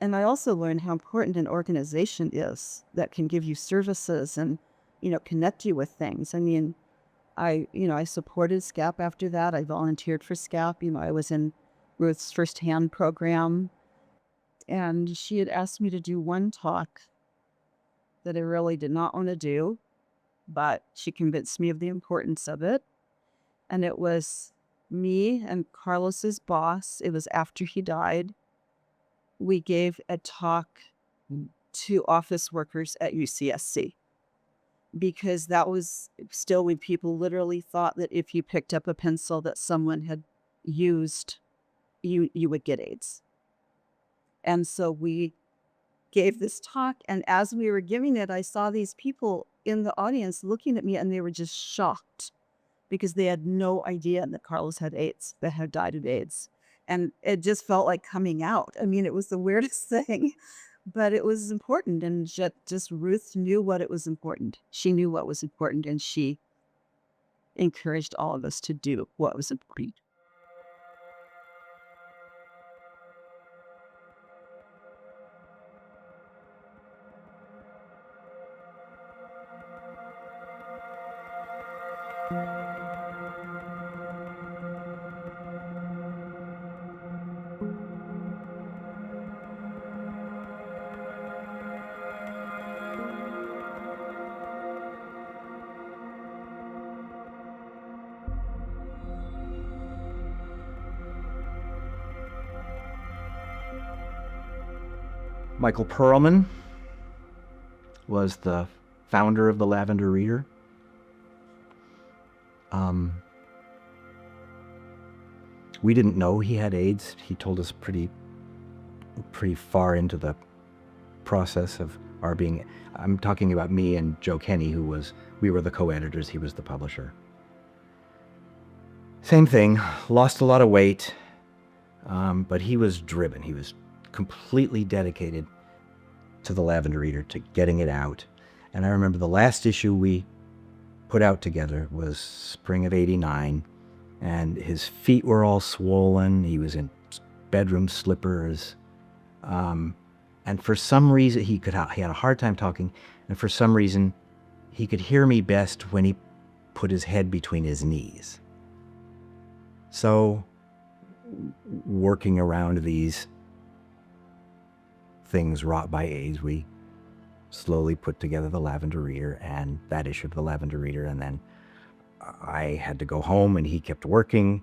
And I also learned how important an organization is that can give you services and, connect you with things. I mean, I supported SCAP after that. I volunteered for SCAP. I was in Ruth's firsthand program. And she had asked me to do one talk that I really did not want to do, but she convinced me of the importance of it. And it was me and Carlos's boss, it was after he died, we gave a talk to office workers at UCSC, because that was still when people literally thought that if you picked up a pencil that someone had used, you would get AIDS. And so we gave this talk, and as we were giving it, I saw these people in the audience looking at me, and they were just shocked because they had no idea that Carlos had AIDS, that had died of AIDS. And it just felt like coming out. I mean, it was the weirdest thing, but it was important. And just Ruth knew what it was important. She knew what was important, and she encouraged all of us to do what was important. Michael Perlman was the founder of the Lavender Reader. We didn't know he had AIDS. He told us pretty far into the process of our being. I'm talking about me and Joe Kenny, we were the co-editors, he was the publisher. Same thing, lost a lot of weight, but he was driven. He was completely dedicated to the Lavender Reader, to getting it out. And I remember the last issue we put out together was spring of '89, and his feet were all swollen. He was in bedroom slippers. And for some reason, he had a hard time talking, and for some reason, he could hear me best when he put his head between his knees. So, working around these things wrought by AIDS, we slowly put together the Lavender Reader and that issue of the Lavender Reader, and then I had to go home and he kept working,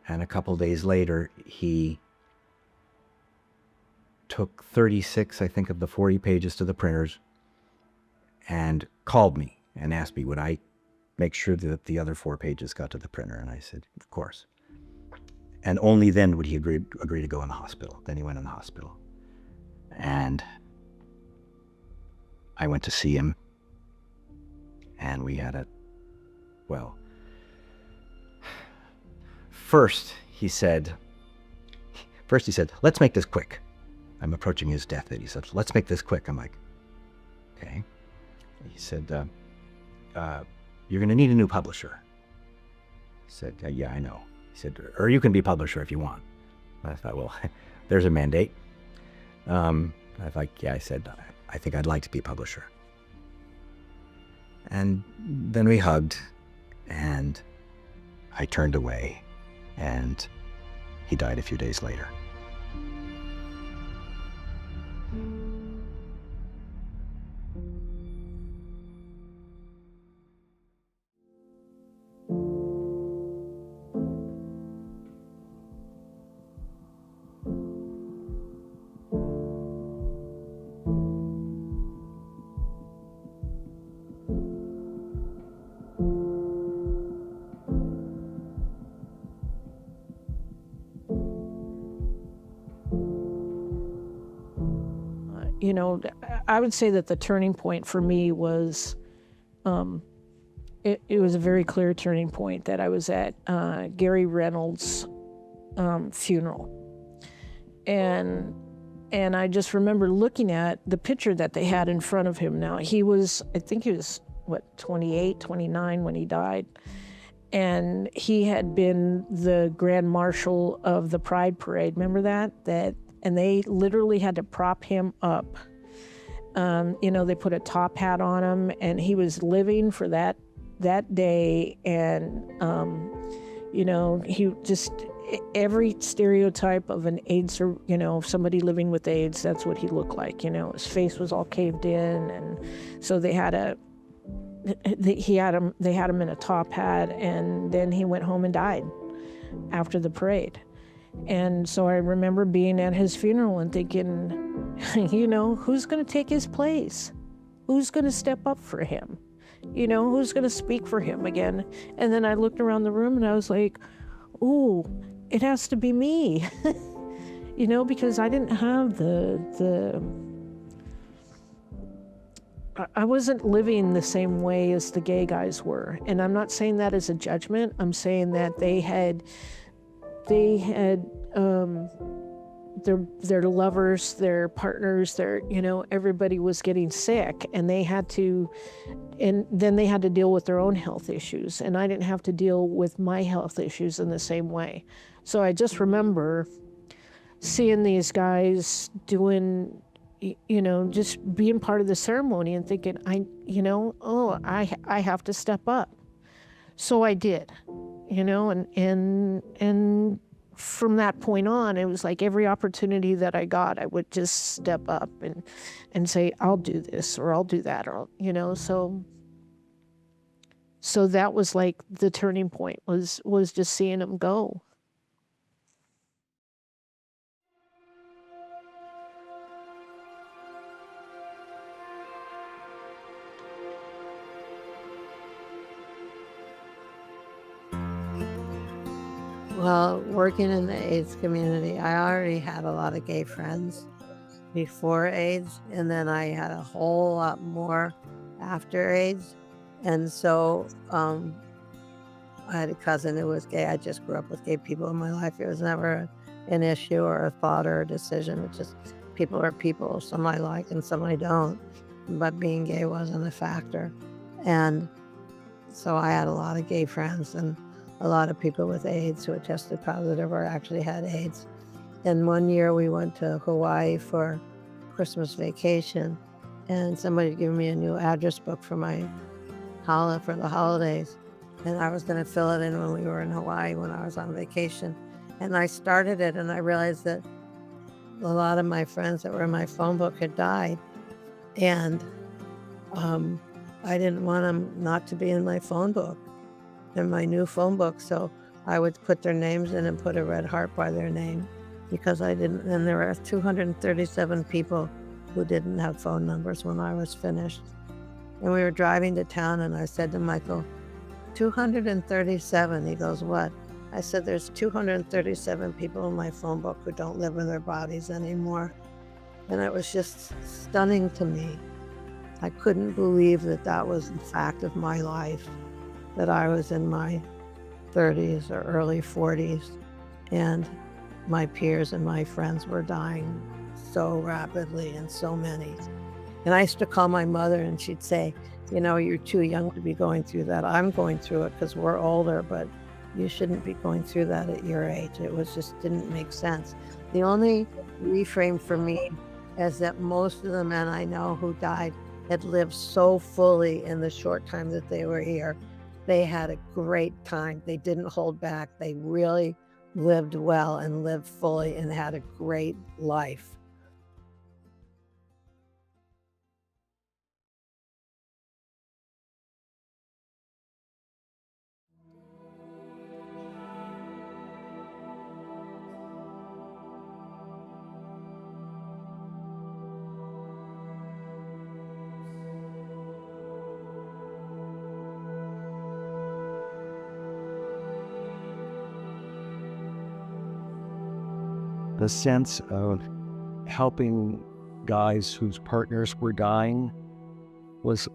and a couple days later he took 36, I think, of the 40 pages to the printers and called me and asked me would I make sure that the other 4 pages got to the printer, and I said of course. And only then would he agree to go in the hospital. Then he went in the hospital. And I went to see him, and we had first he said, let's make this quick. I'm approaching his death. He said, let's make this quick. I'm like, okay. He said, you're going to need a new publisher. I said, yeah, I know. He said, or you can be publisher if you want. I thought, well, there's a mandate. I thought, yeah, I said, I think I'd like to be a publisher. And then we hugged, and I turned away, and he died a few days later. You know, I would say that the turning point for me was, it was a very clear turning point that I was at Gary Reynolds' funeral. And I just remember looking at the picture that they had in front of him. Now, I think he was, 28, 29 when he died. And he had been the Grand Marshal of the Pride Parade. Remember that? And they literally had to prop him up. They put a top hat on him, and he was living for that day. And, he just, every stereotype of an AIDS, or, somebody living with AIDS, that's what he looked like. His face was all caved in. And so they had him in a top hat, and then he went home and died. after the parade. And so I remember being at his funeral and thinking, you know, who's going to take his place? Who's going to step up for him? You know, who's going to speak for him again? And then I looked around the room and I was like, ooh, it has to be me. You know, because I didn't have I wasn't living the same way as the gay guys were. And I'm not saying that as a judgment. I'm saying that they had their lovers, their partners, their, you know, everybody was getting sick, and then they had to deal with their own health issues, and I didn't have to deal with my health issues in the same way. So I just remember seeing these guys doing, you know, just being part of the ceremony and thinking, I have to step up. So I did, you know, and from that point on, it was like every opportunity that I got, I would just step up and say, I'll do this or I'll do that, or, you know, so that was like the turning point, was just seeing them go. Well, working in the AIDS community, I already had a lot of gay friends before AIDS, and then I had a whole lot more after AIDS. And so I had a cousin who was gay. I just grew up with gay people in my life. It was never an issue or a thought or a decision. It's just people are people. Some I like and some I don't. But being gay wasn't a factor. And so I had a lot of gay friends and a lot of people with AIDS who had tested positive or actually had AIDS. And one year we went to Hawaii for Christmas vacation, and somebody gave me a new address book for for the holidays. And I was going to fill it in when we were in Hawaii when I was on vacation. And I started it, and I realized that a lot of my friends that were in my phone book had died. And I didn't want them not to be in my phone book, in my new phone book. So I would put their names in and put a red heart by their name, because I didn't. And there were 237 people who didn't have phone numbers when I was finished. And we were driving to town, and I said to Michael, 237. He goes, what? I said, there's 237 people in my phone book who don't live in their bodies anymore. And it was just stunning to me. I couldn't believe that that was the fact of my life, that I was in my 30s or early 40s, and my peers and my friends were dying so rapidly, and so many. And I used to call my mother, and she'd say, you know, you're too young to be going through that. I'm going through it because we're older, but you shouldn't be going through that at your age. It was just didn't make sense. The only reframe for me is that most of the men I know who died had lived so fully in the short time that they were here. They had a great time. They didn't hold back. They really lived well and lived fully and had a great life. The sense of helping guys whose partners were dying was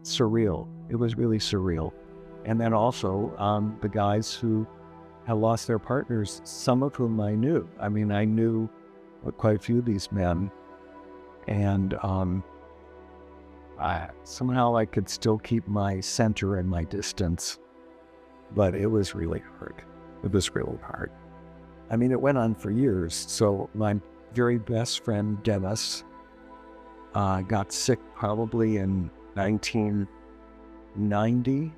surreal. It was really surreal. And then also the guys who had lost their partners, some of whom I knew. I mean, I knew quite a few of these men, and somehow I could still keep my center and my distance, but it was really hard. It was really hard. I mean, it went on for years. So my very best friend, Dennis, got sick probably in 1990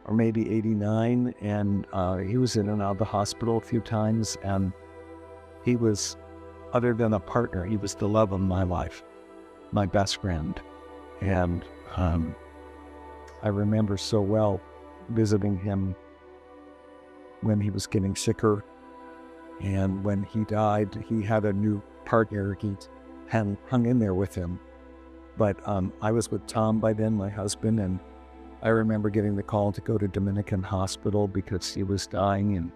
or maybe 89. And he was in and out of the hospital a few times. And he was, other than a partner, he was the love of my life, my best friend. And I remember so well visiting him when he was getting sicker. And when he died, he had a new partner. He hadn't hung in there with him. But I was with Tom by then, my husband, and I remember getting the call to go to Dominican Hospital because he was dying, and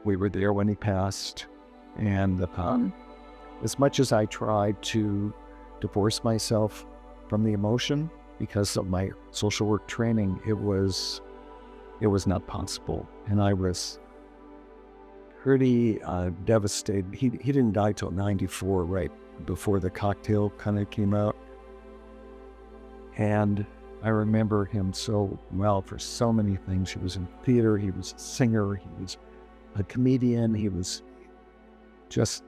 we were there when he passed. And as much as I tried to divorce myself from the emotion because of my social work training, it was not possible. And I was pretty devastated. He didn't die till 94, right before the cocktail kind of came out. And I remember him so well for so many things. He was in theater, he was a singer, he was a comedian, he was just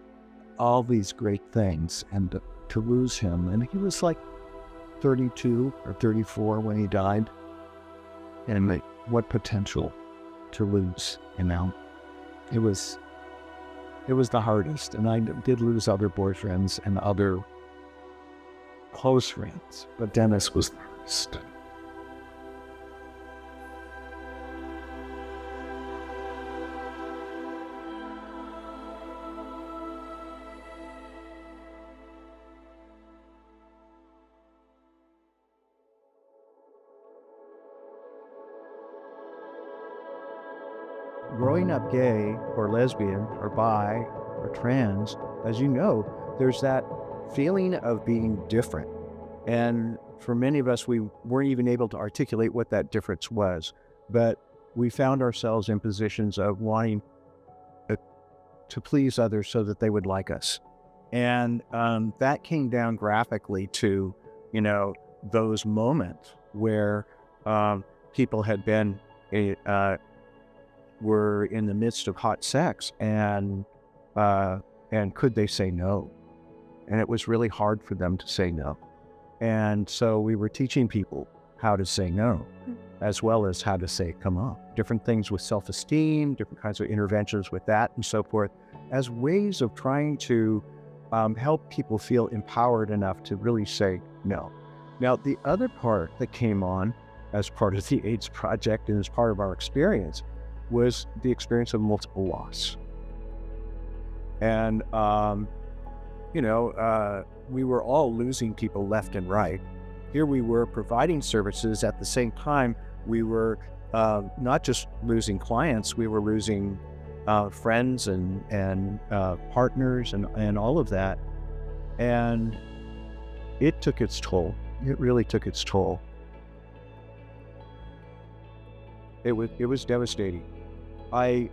all these great things. And to lose him, and he was like 32 or 34 when he died. And what potential to lose, you know? It was the hardest. And I did lose other boyfriends and other close friends, but Dennis was the hardest. Growing up gay or lesbian or bi or trans, as you know, there's that feeling of being different. And for many of us, we weren't even able to articulate what that difference was. But we found ourselves in positions of wanting to please others so that they would like us. And that came down graphically to, you know, those moments where people had been were in the midst of hot sex, and could they say no? And it was really hard for them to say no. And so we were teaching people how to say no, as well as how to say come on. Different things with self-esteem, different kinds of interventions with that and so forth, as ways of trying to help people feel empowered enough to really say no. Now, the other part that came on as part of the AIDS Project and as part of our experience was the experience of multiple loss. And, we were all losing people left and right. Here we were providing services. At the same time, we were not just losing clients, we were losing friends and partners and all of that. And it took its toll. It really took its toll. It was devastating. I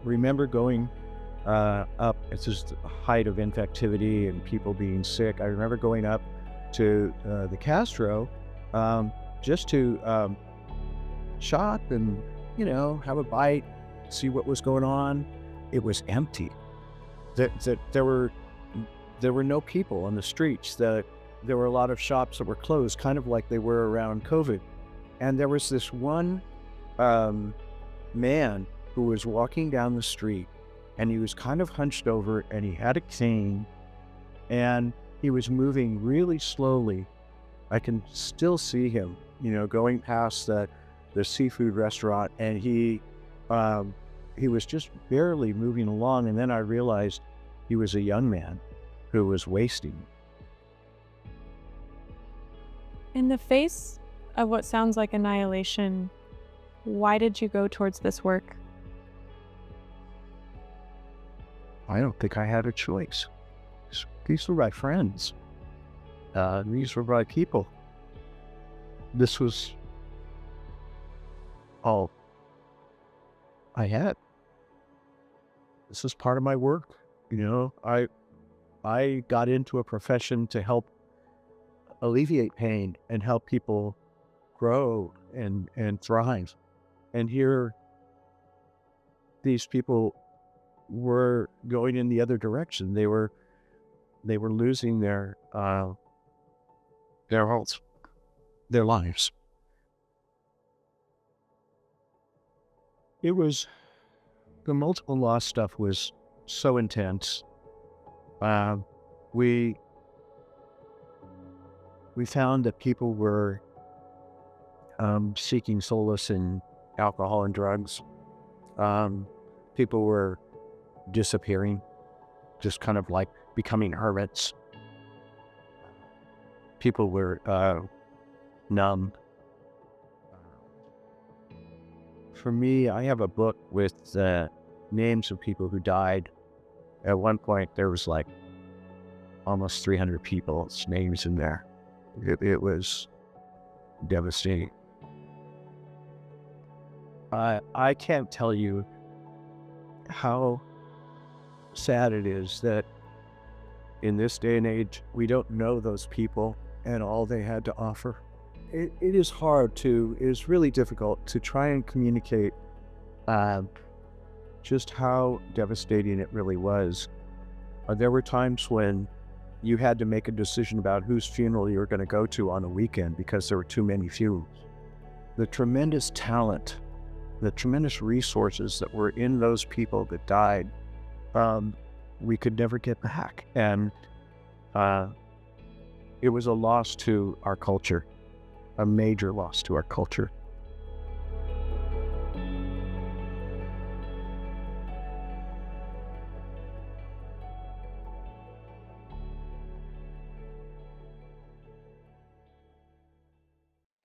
remember going up, it's just the height of infectivity and people being sick. I remember going up to the Castro just to shop and, have a bite, see what was going on. It was empty. There were no people on the streets. There were a lot of shops that were closed, kind of like they were around COVID. And there was this one man who was walking down the street, and he was kind of hunched over, and he had a cane, and he was moving really slowly. I can still see him, going past the seafood restaurant, and he was just barely moving along. And then I realized he was a young man who was wasting. In the face of what sounds like annihilation, why did you go towards this work? I don't think I had a choice. These were my friends. These were my people. This was all I had. This was part of my work. I got into a profession to help alleviate pain and help people grow and thrive. And here, these people were going in the other direction. They were losing their health, their lives. The multiple loss stuff was so intense. We found that people were seeking solace in alcohol and drugs. People were disappearing, just kind of like becoming hermits. People were numb. For me, I have a book with names of people who died. At one point, there was like almost 300 people's names in there. It was devastating. I can't tell you how sad it is that in this day and age, we don't know those people and all they had to offer. It is really difficult to try and communicate just how devastating it really was. There were times when you had to make a decision about whose funeral you were going to go to on a weekend because there were too many funerals. The tremendous talent, the tremendous resources that were in those people that died, we could never get back. And it was a loss to our culture, a major loss to our culture.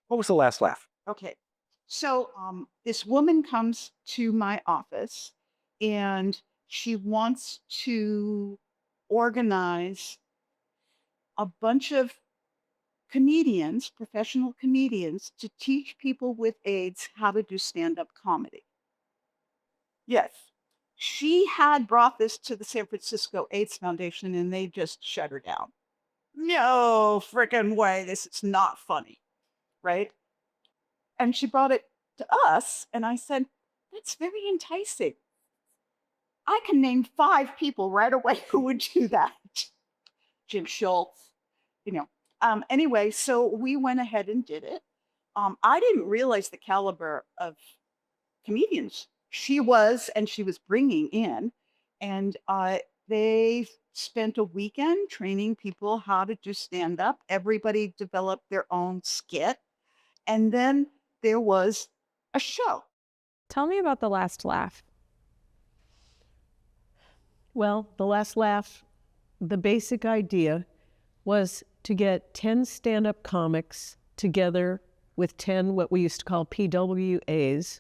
What was the last laugh? Okay. So this woman comes to my office and she wants to organize a bunch of comedians, professional comedians, to teach people with AIDS how to do stand-up comedy. Yes. She had brought this to the San Francisco AIDS Foundation and they just shut her down. No freaking way. This is not funny. Right? And she brought it to us, and I said, that's very enticing. I can name 5 people right away who would do that. Jim Schultz, Anyway, so we went ahead and did it. I didn't realize the caliber of comedians she was bringing in, and they spent a weekend training people how to do stand-up. Everybody developed their own skit. And then there was a show. Tell me about the last laugh. Well, the last laugh, the basic idea was to get 10 stand-up comics together with 10 what we used to call PWAs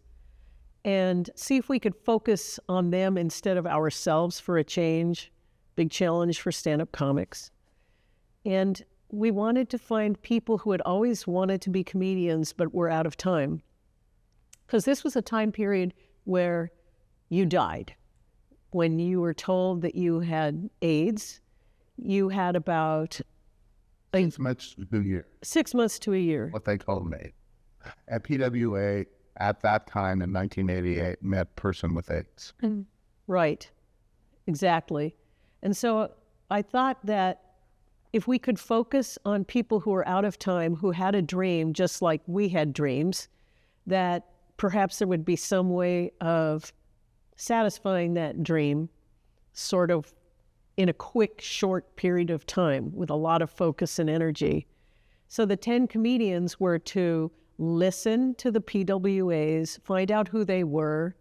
and see if we could focus on them instead of ourselves for a change. Big challenge for stand-up comics. And we wanted to find people who had always wanted to be comedians but were out of time. Because this was a time period where you died. When you were told that you had AIDS, you had about 6 months to a year. 6 months to a year. What they told me. At PWA, at that time in 1988, met person with AIDS. Right, exactly. And so I thought that if we could focus on people who were out of time, who had a dream just like we had dreams, that perhaps there would be some way of satisfying that dream sort of in a quick, short period of time with a lot of focus and energy. So the 10 comedians were to listen to the PWAs, find out who they were,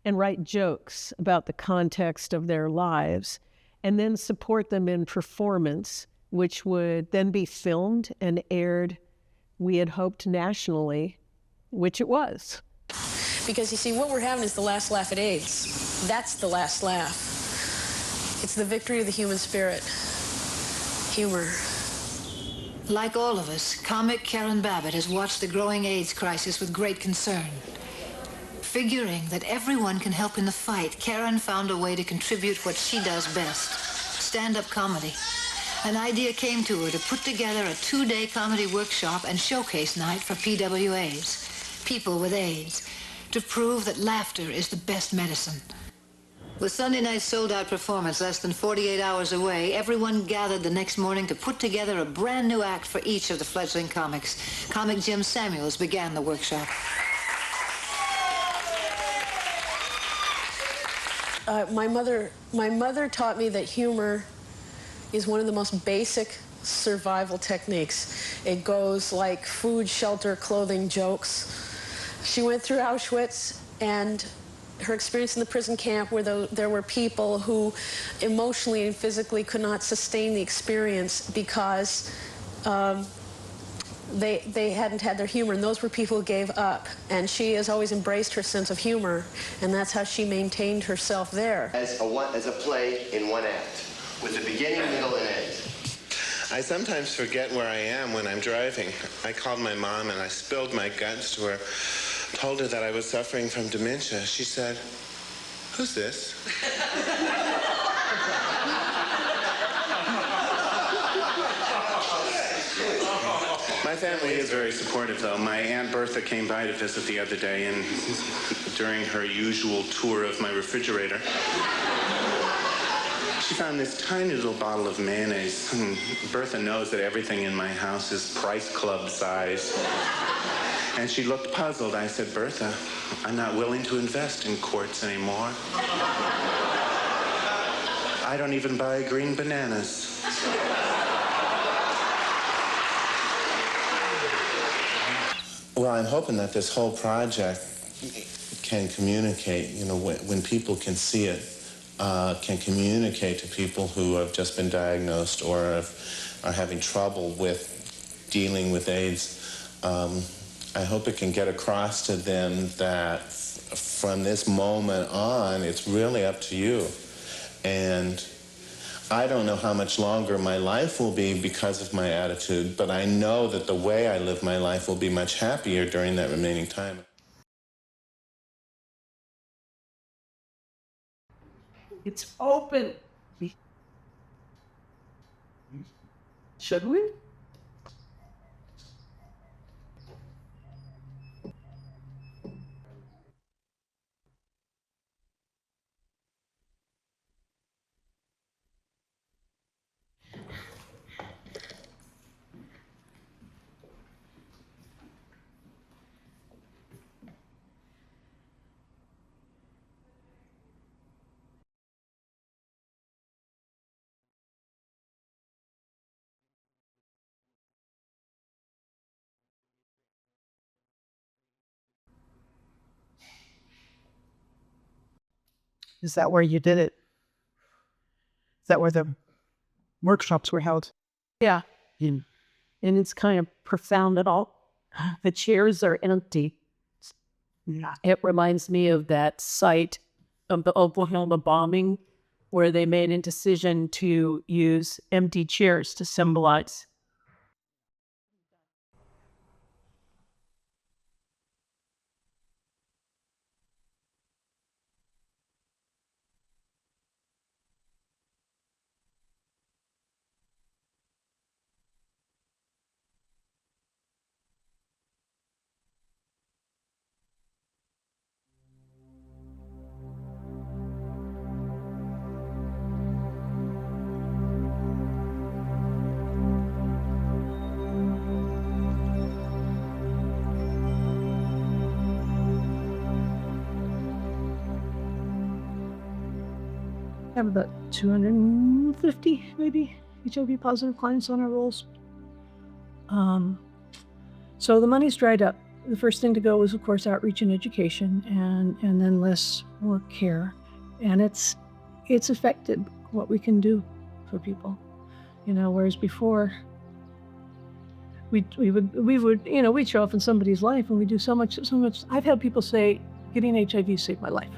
and write jokes about the context of their lives, and then support them in performance, which would then be filmed and aired, we had hoped, nationally, which it was. Because you see, what we're having is the last laugh at AIDS. That's the last laugh. It's the victory of the human spirit. Humor. Like all of us, comic Karen Babbitt has watched the growing AIDS crisis with great concern. Figuring that everyone can help in the fight, Karen found a way to contribute what she does best, stand-up comedy. An idea came to her to put together a 2-day comedy workshop and showcase night for PWAs, people with AIDS, to prove that laughter is the best medicine. With Sunday night's sold-out performance less than 48 hours away, everyone gathered the next morning to put together a brand new act for each of the fledgling comics. Comic Jim Samuels began the workshop. My mother taught me that humor is one of the most basic survival techniques. It goes like food, shelter, clothing, jokes. She went through Auschwitz, and her experience in the prison camp where there were people who emotionally and physically could not sustain the experience because they hadn't had their humor, and those were people who gave up. And she has always embraced her sense of humor, and that's how she maintained herself there. As a play in one act, with a beginning, middle, and end. I sometimes forget where I am when I'm driving. I called my mom and I spilled my guts to her, told her that I was suffering from dementia. She said, "Who's this?" My family is very supportive, though. My Aunt Bertha came by to visit the other day, and during her usual tour of my refrigerator, she found this tiny little bottle of mayonnaise. And Bertha knows that everything in my house is Price Club size. And she looked puzzled. I said, "Bertha, I'm not willing to invest in quartz anymore. I don't even buy green bananas." Well, I'm hoping that this whole project can communicate, you know, when people can see it, can communicate to people who have just been diagnosed or are having trouble with dealing with AIDS. I hope it can get across to them that from this moment on, it's really up to you. And I don't know how much longer my life will be because of my attitude, but I know that the way I live my life will be much happier during that remaining time. It's open. Should we? Is that where you did it? Is that where the workshops were held? Yeah. And it's kind of profound at all. The chairs are empty. Yeah. It reminds me of that site of the Oklahoma bombing where they made a decision to use empty chairs to symbolize. I have about 250 maybe HIV positive clients on our rolls. So the money's dried up. The first thing to go was, of course, outreach and education, and then less more care. And it's affected what we can do for people, you know. Whereas before, we would you know, we'd show up in somebody's life and we do so much. I've had people say, "Getting HIV saved my life,"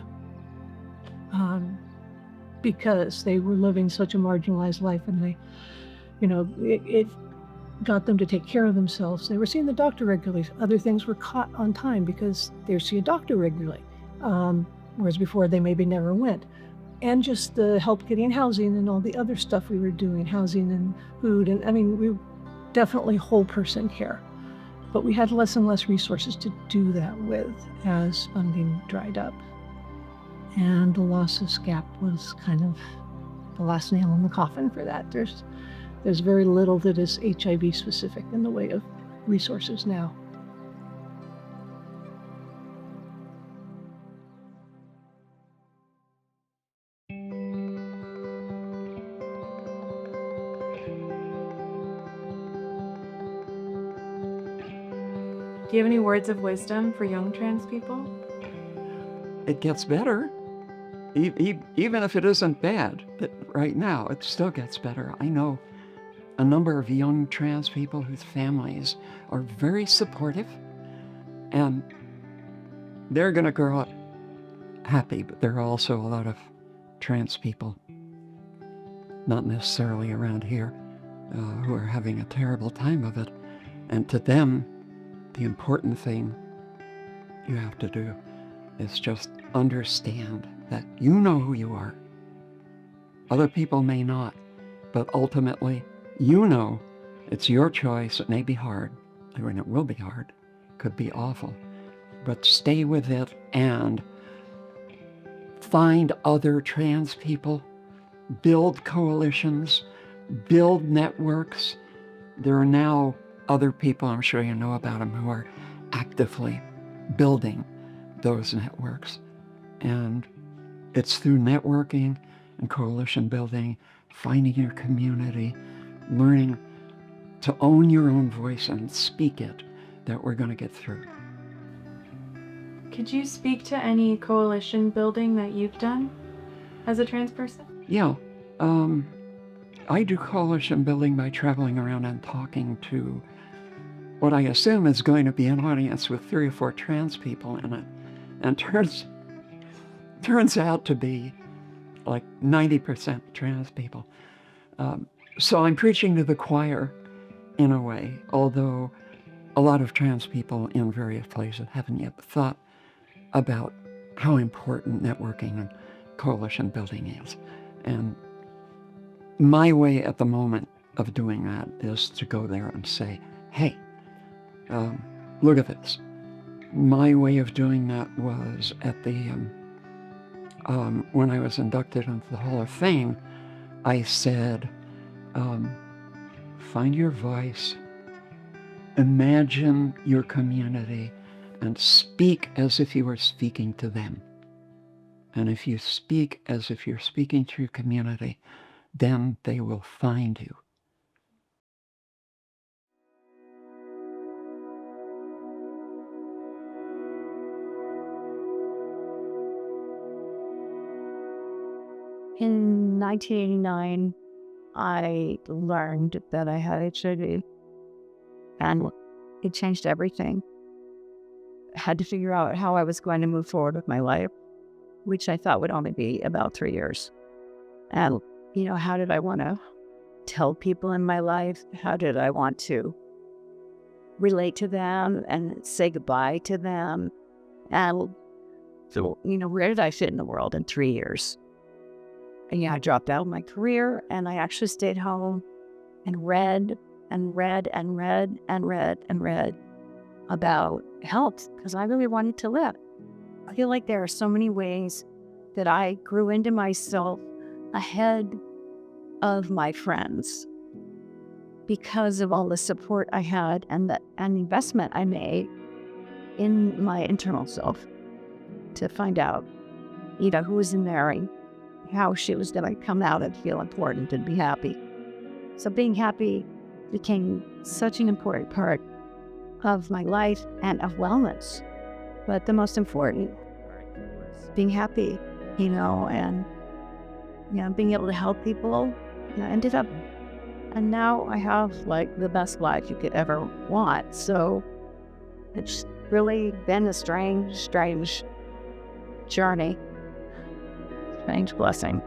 because they were living such a marginalized life, and they, you know, it got them to take care of themselves. They were seeing the doctor regularly. Other things were caught on time because they see a doctor regularly, whereas before they maybe never went. And just the help getting housing and all the other stuff we were doing, housing and food, and I mean, we definitely whole person care. But we had less and less resources to do that with as funding dried up. And the loss of SCAP was kind of the last nail in the coffin for that. There's very little that is HIV specific in the way of resources now. Do you have any words of wisdom for young trans people? it gets better. Even if it isn't bad, right now, it still gets better. I know a number of young trans people whose families are very supportive, and they're going to grow up happy, but there are also a lot of trans people, not necessarily around here, who are having a terrible time of it. And to them, the important thing you have to do is just understand that you know who you are. Other people may not, but ultimately, you know it's your choice. It may be hard, and it will be hard, could be awful, but stay with it and find other trans people, build coalitions, build networks. There are now other people, I'm sure you know about them, who are actively building those networks. And it's through networking and coalition building, finding your community, learning to own your own voice and speak it, that we're going to get through. Could you speak to any coalition building that you've done as a trans person? Yeah. I do coalition building by traveling around and talking to what I assume is going to be an audience with 3 or 4 trans people in it. And turns out to be like 90% trans people. So I'm preaching to the choir in a way, although a lot of trans people in various places haven't yet thought about how important networking and coalition building is. And my way at the moment of doing that is to go there and say, hey, look at this. My way of doing that was at the, when I was inducted into the Hall of Fame, I said, find your voice, imagine your community, and speak as if you were speaking to them. And if you speak as if you're speaking to your community, then they will find you. In 1989, I learned that I had HIV, and it changed everything. I had to figure out how I was going to move forward with my life, which I thought would only be about 3 years. And, you know, how did I want to tell people in my life? How did I want to relate to them and say goodbye to them? And, so, you know, where did I fit in the world in 3 years? And yeah, I dropped out of my career, and I actually stayed home and read and read and read and read and read about health, because I really wanted to live. I feel like there are so many ways that I grew into myself ahead of my friends because of all the support I had and the investment I made in my internal self to find out, you know, who was in there and how she was going to come out and feel important and be happy. So being happy became such an important part of my life and of wellness. But the most important, being happy, you know, and, you know, being able to help people, you know, ended up, and now I have like the best life you could ever want. So it's really been a strange journey. Strange blessing.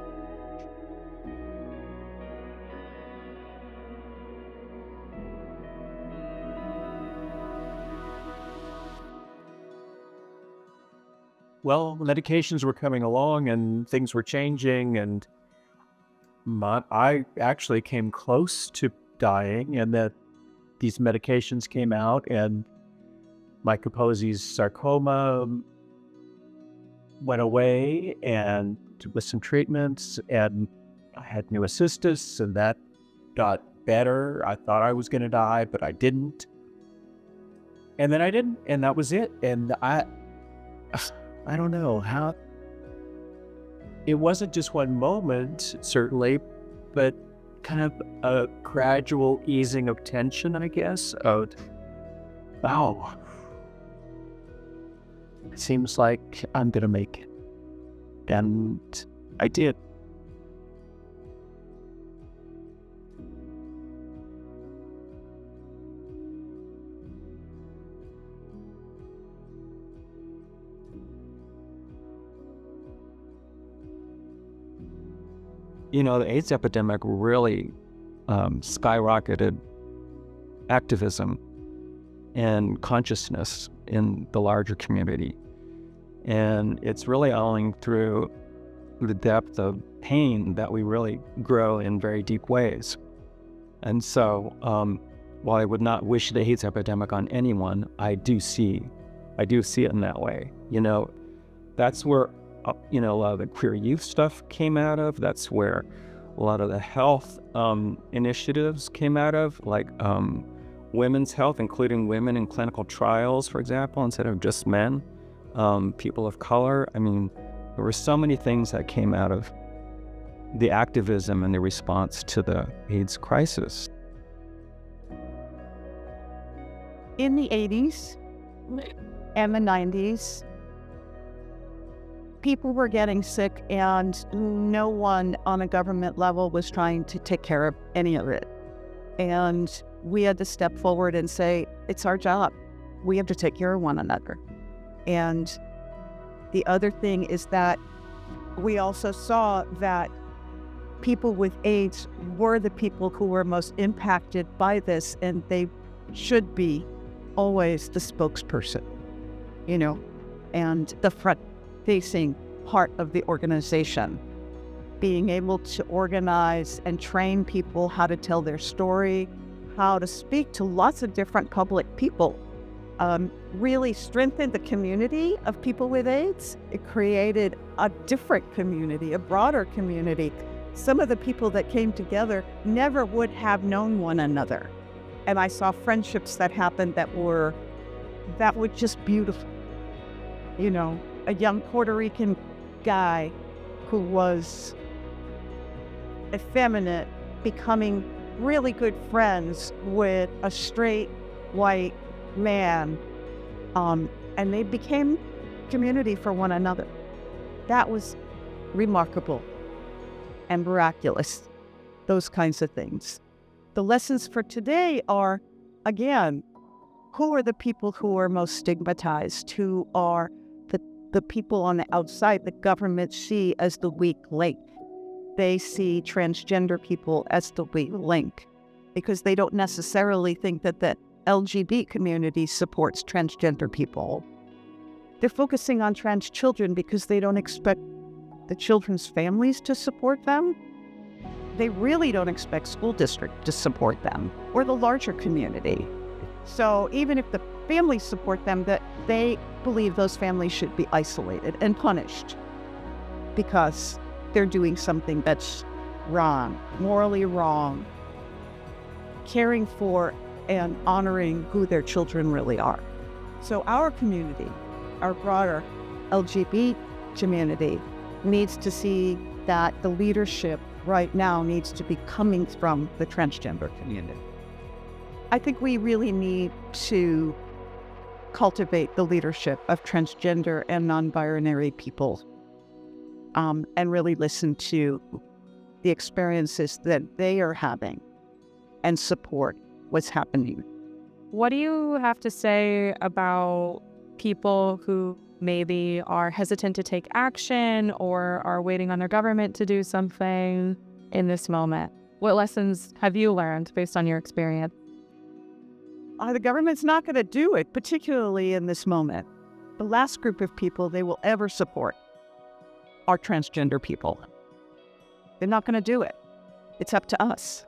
Well, medications were coming along and things were changing, and I actually came close to dying, and that these medications came out, and my Kaposi's sarcoma went away, and with some treatments, and I had pneumocystis, and that got better. I thought I was going to die, but I didn't. And then I didn't, and that was it. And I don't know how. It wasn't just one moment, certainly, but kind of a gradual easing of tension, I guess. It seems like I'm going to make it. And I did. You know, the AIDS epidemic really skyrocketed activism and consciousness in the larger community. And it's really owing through the depth of pain that we really grow in very deep ways. And so, while I would not wish the AIDS epidemic on anyone, I do see it in that way. You know, that's where a lot of the queer youth stuff came out of. That's where a lot of the health initiatives came out of, like women's health, including women in clinical trials, for example, instead of just men, people of color. I mean, there were so many things that came out of the activism and the response to the AIDS crisis. In the 80s and the 90s, people were getting sick and no one on a government level was trying to take care of any of it. And we had to step forward and say, it's our job. We have to take care of one another. And the other thing is that we also saw that people with AIDS were the people who were most impacted by this, and they should be always the spokesperson, you know, and the front-facing part of the organization. Being able to organize and train people how to tell their story, how to speak to lots of different public people, really strengthened the community of people with AIDS. It created a different community, a broader community. Some of the people that came together never would have known one another. And I saw friendships that happened that were just beautiful. You know, a young Puerto Rican guy who was effeminate becoming really good friends with a straight white man, and they became community for one another. That was remarkable and miraculous, those kinds of things. The lessons for today are, again, who are the people who are most stigmatized, who are the people on the outside the government see as the weak link. They see transgender people as the weak link because they don't necessarily think that the LGBT community supports transgender people. They're focusing on trans children because they don't expect the children's families to support them. They really don't expect school district to support them or the larger community. So even if the families support them, that they believe those families should be isolated and punished because they're doing something that's wrong, morally wrong, caring for and honoring who their children really are. So our community, our broader LGBT community, needs to see that the leadership right now needs to be coming from the transgender community. I think we really need to cultivate the leadership of transgender and non-binary people, and really listen to the experiences that they are having and support what's happening. What do you have to say about people who maybe are hesitant to take action or are waiting on their government to do something in this moment? What lessons have you learned based on your experience? The government's not going to do it, particularly in this moment. The last group of people they will ever support are transgender people. They're not going to do it. It's up to us.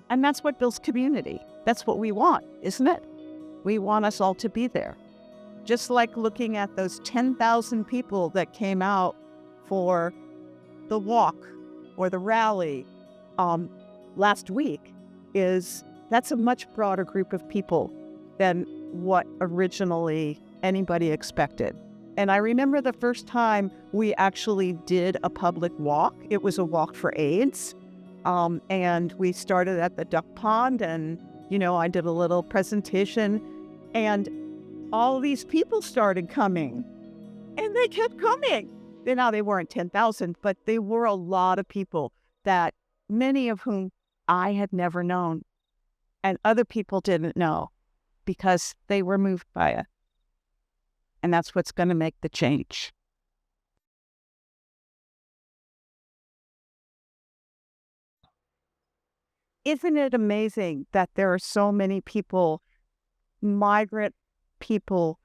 And that's what builds community. That's what we want, isn't it? We want us all to be there. Just like looking at those 10,000 people that came out for the walk or the rally last week, that's a much broader group of people than what originally anybody expected. And I remember the first time we actually did a public walk. It was a walk for AIDS. And we started at the duck pond and, I did a little presentation and all these people started coming and they kept coming. Now, they weren't 10,000, but they were a lot of people that many of whom I had never known and other people didn't know because they were moved by it. And that's what's going to make the change. Isn't it amazing that there are so many people, migrant people,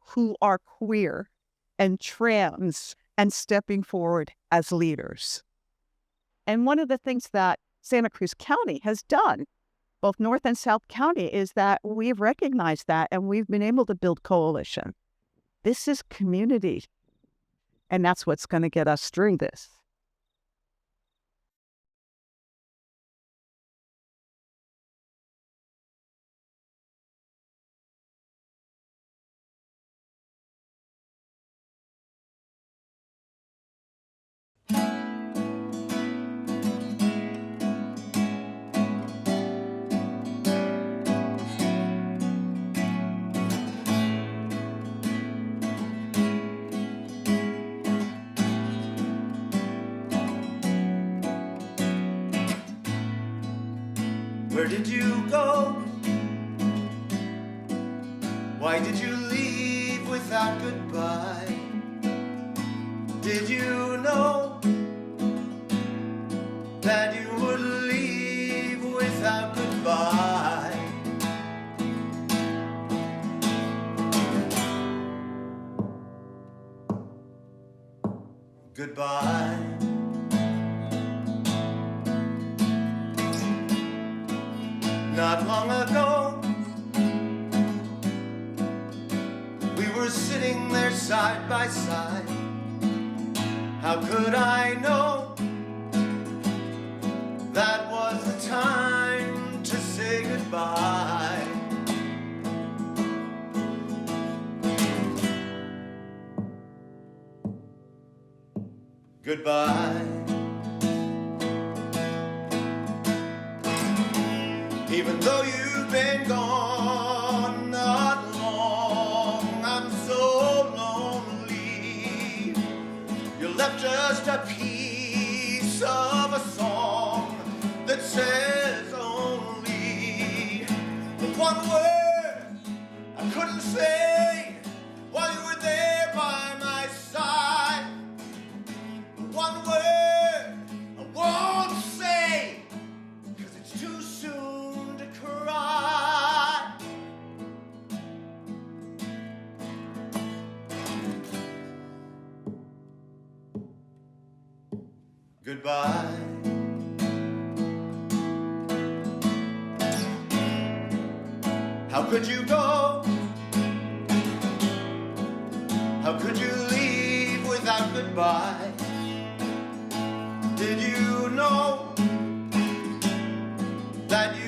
who are queer and trans and stepping forward as leaders? And one of the things that Santa Cruz County has done, both North and South County, is that we've recognized that and we've been able to build coalition. This is community. And that's what's going to get us through this. Where did you go? Why did you leave without goodbye? Did you know that you would leave without goodbye? Goodbye. Not long ago, we were sitting there side by side. How could I know that was the time to say goodbye? Goodbye. Even though you've been gone not long, I'm so lonely. You left just a piece of a song that says only one word I couldn't say while you were there by my side. One word I won't say, 'cause it's too soon to cry. Goodbye. How could you go? How could you leave without goodbye? Did you know that you